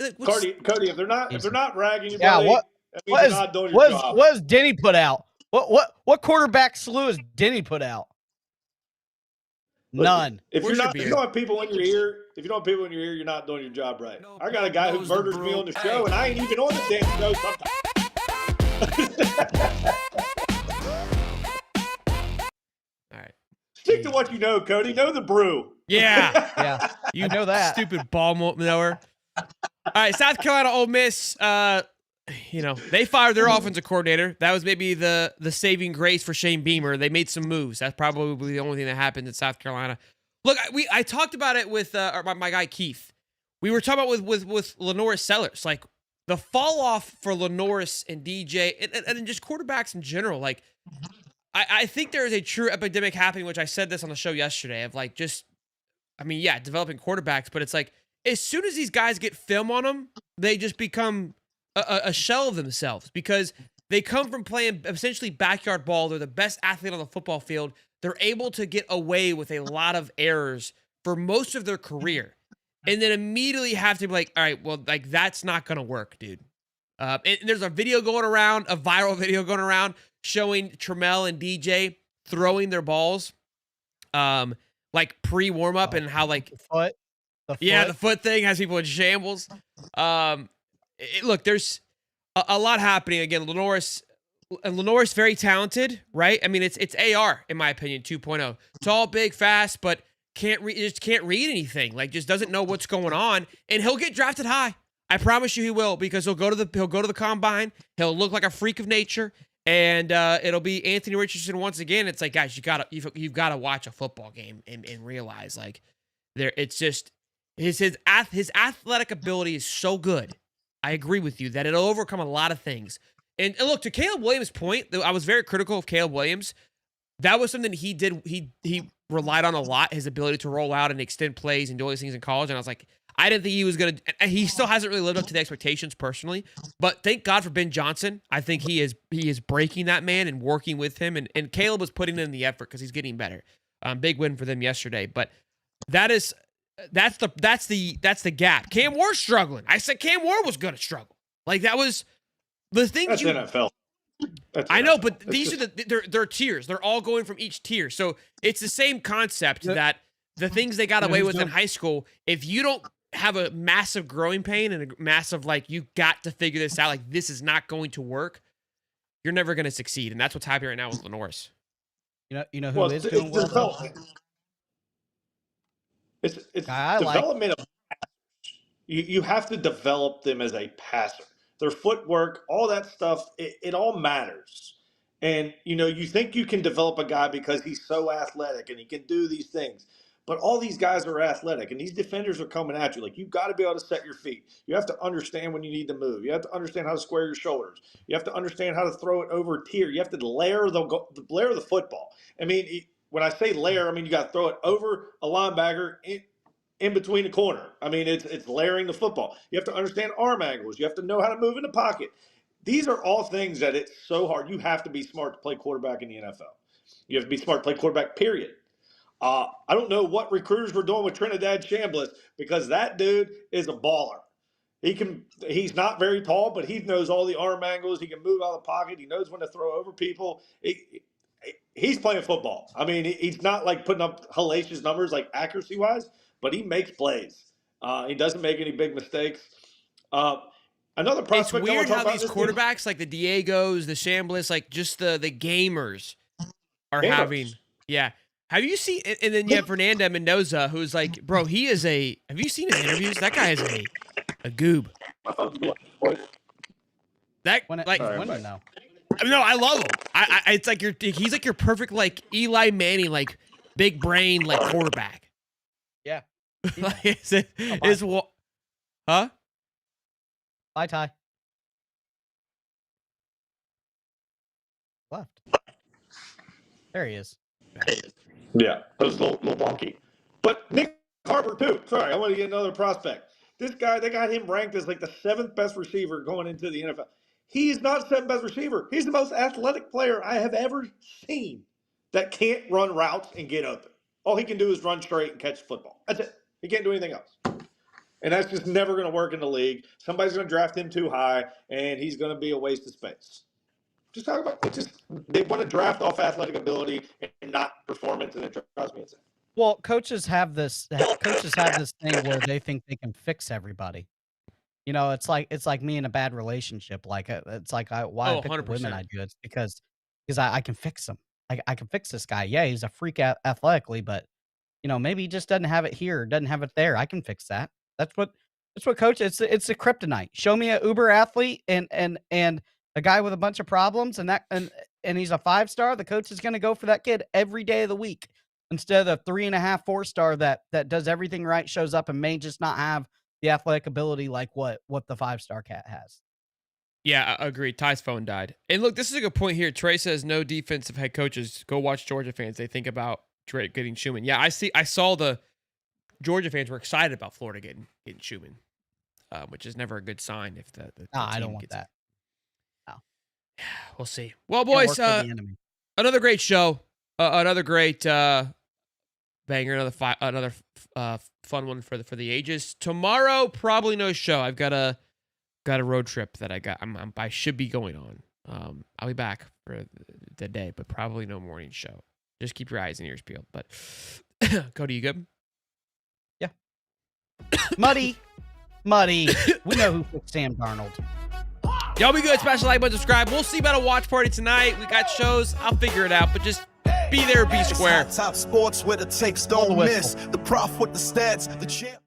Speaker 3: Cody, if they're not ragging you,
Speaker 4: Yeah,
Speaker 3: buddy,
Speaker 4: what-
Speaker 3: that means
Speaker 4: What
Speaker 3: you're
Speaker 4: is
Speaker 3: not doing your
Speaker 4: what
Speaker 3: job.
Speaker 4: has Denny put out? What quarterback slew has Denny put out?
Speaker 3: Listen,
Speaker 4: None.
Speaker 3: If
Speaker 2: Where's
Speaker 3: you're
Speaker 2: your
Speaker 3: not, if
Speaker 2: beer?
Speaker 3: you don't have people in your ear, you're not doing your job right. I got a guy who
Speaker 5: Blows the
Speaker 3: murders me
Speaker 5: brew.
Speaker 3: on the show, and I ain't even on the damn show sometimes.
Speaker 2: All right.
Speaker 3: Stick to what you know, Cody. Know the brew.
Speaker 2: Yeah,
Speaker 4: Yeah,
Speaker 2: you
Speaker 4: I know that.
Speaker 2: stupid ball knower. All right, South Carolina, Ole Miss. They fired their offensive coordinator. That was maybe the saving grace for Shane Beamer. They made some moves. That's probably the only thing that happened in South Carolina. Look, I talked about it with my guy Keith. We were talking about with Lenoris Sellers, like the fall off for Lenoris and DJ and just quarterbacks in general. Like, I think there is a true epidemic happening, which I said this on the show yesterday, of like developing quarterbacks, but it's like as soon as these guys get film on them, they just become a shell of themselves because they come from playing essentially backyard ball. They're the best athlete on the football field. They're able to get away with a lot of errors for most of their career. And then immediately have to be like, all right, well, like that's not going to work, dude. And there's a video going around, a viral video going around showing Trammell and DJ throwing their balls like pre-warm-up and how like
Speaker 4: The foot.
Speaker 2: the foot thing has people in shambles. Look, there's a lot happening. Again, Lenoris very talented, right? I mean, it's AR in my opinion 2.0. Tall, big, fast, but just can't read anything. Like, just doesn't know what's going on, and he'll get drafted high. I promise you, he will, because he'll go to the combine. He'll look like a freak of nature, and it'll be Anthony Richardson once again. It's like, guys, you've got to watch a football game and realize like it's just his athletic ability is so good. I agree with you that it'll overcome a lot of things. And look, to Caleb Williams' point, I was very critical of Caleb Williams. That was something he did. He relied on a lot, his ability to roll out and extend plays and do all these things in college. And I was like, I didn't think he was going to, he still hasn't really lived up to the expectations personally, but thank God for Ben Johnson. I think he is breaking that man and working with him. And Caleb was putting in the effort because he's getting better. Big win for them yesterday, but that's the gap. Cam Ward's struggling. I said Cam Ward was going to struggle. Like that was the thing.
Speaker 3: That's NFL.
Speaker 2: I know, but these are they're tiers. They're all going from each tier. So it's the same concept that the things they got away with in high school, if you don't have a massive growing pain and a massive, like, you got to figure this out, like, this is not going to work, you're never going to succeed. And that's what's happening right now with Lenoris.
Speaker 4: You know who is doing well?
Speaker 3: Development. It's development of you have to develop them as a passer. Their footwork, all that stuff, it all matters. And, you think you can develop a guy because he's so athletic and he can do these things. But all these guys are athletic, and these defenders are coming at you. Like, you've got to be able to set your feet. You have to understand when you need to move. You have to understand how to square your shoulders. You have to understand how to throw it over a tier. You have to layer the football. I mean, when I say layer, I mean you got to throw it over a linebacker in between the corner. I mean, it's layering the football. You have to understand arm angles. You have to know how to move in the pocket. These are all things that it's so hard. You have to be smart to play quarterback in the NFL. You have to be smart to play quarterback, period. I don't know what recruiters were doing with Trinidad Chambliss, because that dude is a baller. He's not very tall, but he knows all the arm angles. He can move out of the pocket. He knows when to throw over people. He's playing football. I mean, he's not like putting up hellacious numbers like accuracy-wise, but he makes plays. He doesn't make any big mistakes. Another prospect.
Speaker 2: It's weird how these quarterbacks, like the Diegos, the Chambliss, like just the gamers are having. Yeah. Have you seen? And then you have Fernando Mendoza, who's like, bro, have you seen his interviews? That guy is a goob. No, I love him. It's like he's like your perfect like Eli Manning, like big brain, like quarterback.
Speaker 4: Yeah.
Speaker 2: Like, huh?
Speaker 4: Bye, Ty. Left. There he is.
Speaker 3: Yeah, that was a little wonky. But Nick Carver, too. Sorry, I want to get another prospect. This guy, they got him ranked as like the 7th best receiver going into the NFL. He's not 7th best receiver. He's the most athletic player I have ever seen that can't run routes and get open. All he can do is run straight and catch the football. That's it. He can't do anything else. And that's just never going to work in the league. Somebody's going to draft him too high, and he's going to be a waste of space. Just talk about it. They want to draft off athletic ability and not performance, and it drives me insane.
Speaker 4: Well, coaches have this thing where they think they can fix everybody. You know, it's like me in a bad relationship. Like it's like why I pick the women I do. It's because I can fix them. I can fix this guy. Yeah, he's a freak athletically, but you know, maybe he just doesn't have it here, doesn't have it there. I can fix that. That's what coach. It's a kryptonite. Show me an uber athlete and a guy with a bunch of problems, and he's a 5-star. The coach is going to go for that kid every day of the week instead of the 3.5, 4-star that does everything right, shows up, and may just not have the athletic ability like what the 5-star cat has.
Speaker 2: Yeah, I agree. Ty's phone died. And look, this is a good point here. Trey says no defensive head coaches. Go watch Georgia fans. They think about Trey getting Schumann. Yeah, I saw the Georgia fans were excited about Florida getting Schumann, which is never a good sign if the
Speaker 4: I don't want that. No.
Speaker 2: We'll see. Well, boys, another great show. Another great banger. Another fun one for the ages. Tomorrow, probably no show. I've got a road trip that I should be going on. I'll be back for the day, but probably no morning show. Just keep your eyes and ears peeled. But Cody, you good?
Speaker 4: Yeah. Muddy. We know who fixed Sam Darnold.
Speaker 2: Y'all be good. Smash the like button, subscribe. We'll see about a watch party tonight. We got shows. I'll figure it out, but just be there, be square.
Speaker 1: Top sports where the takes don't miss. The prof with the stats, the champ.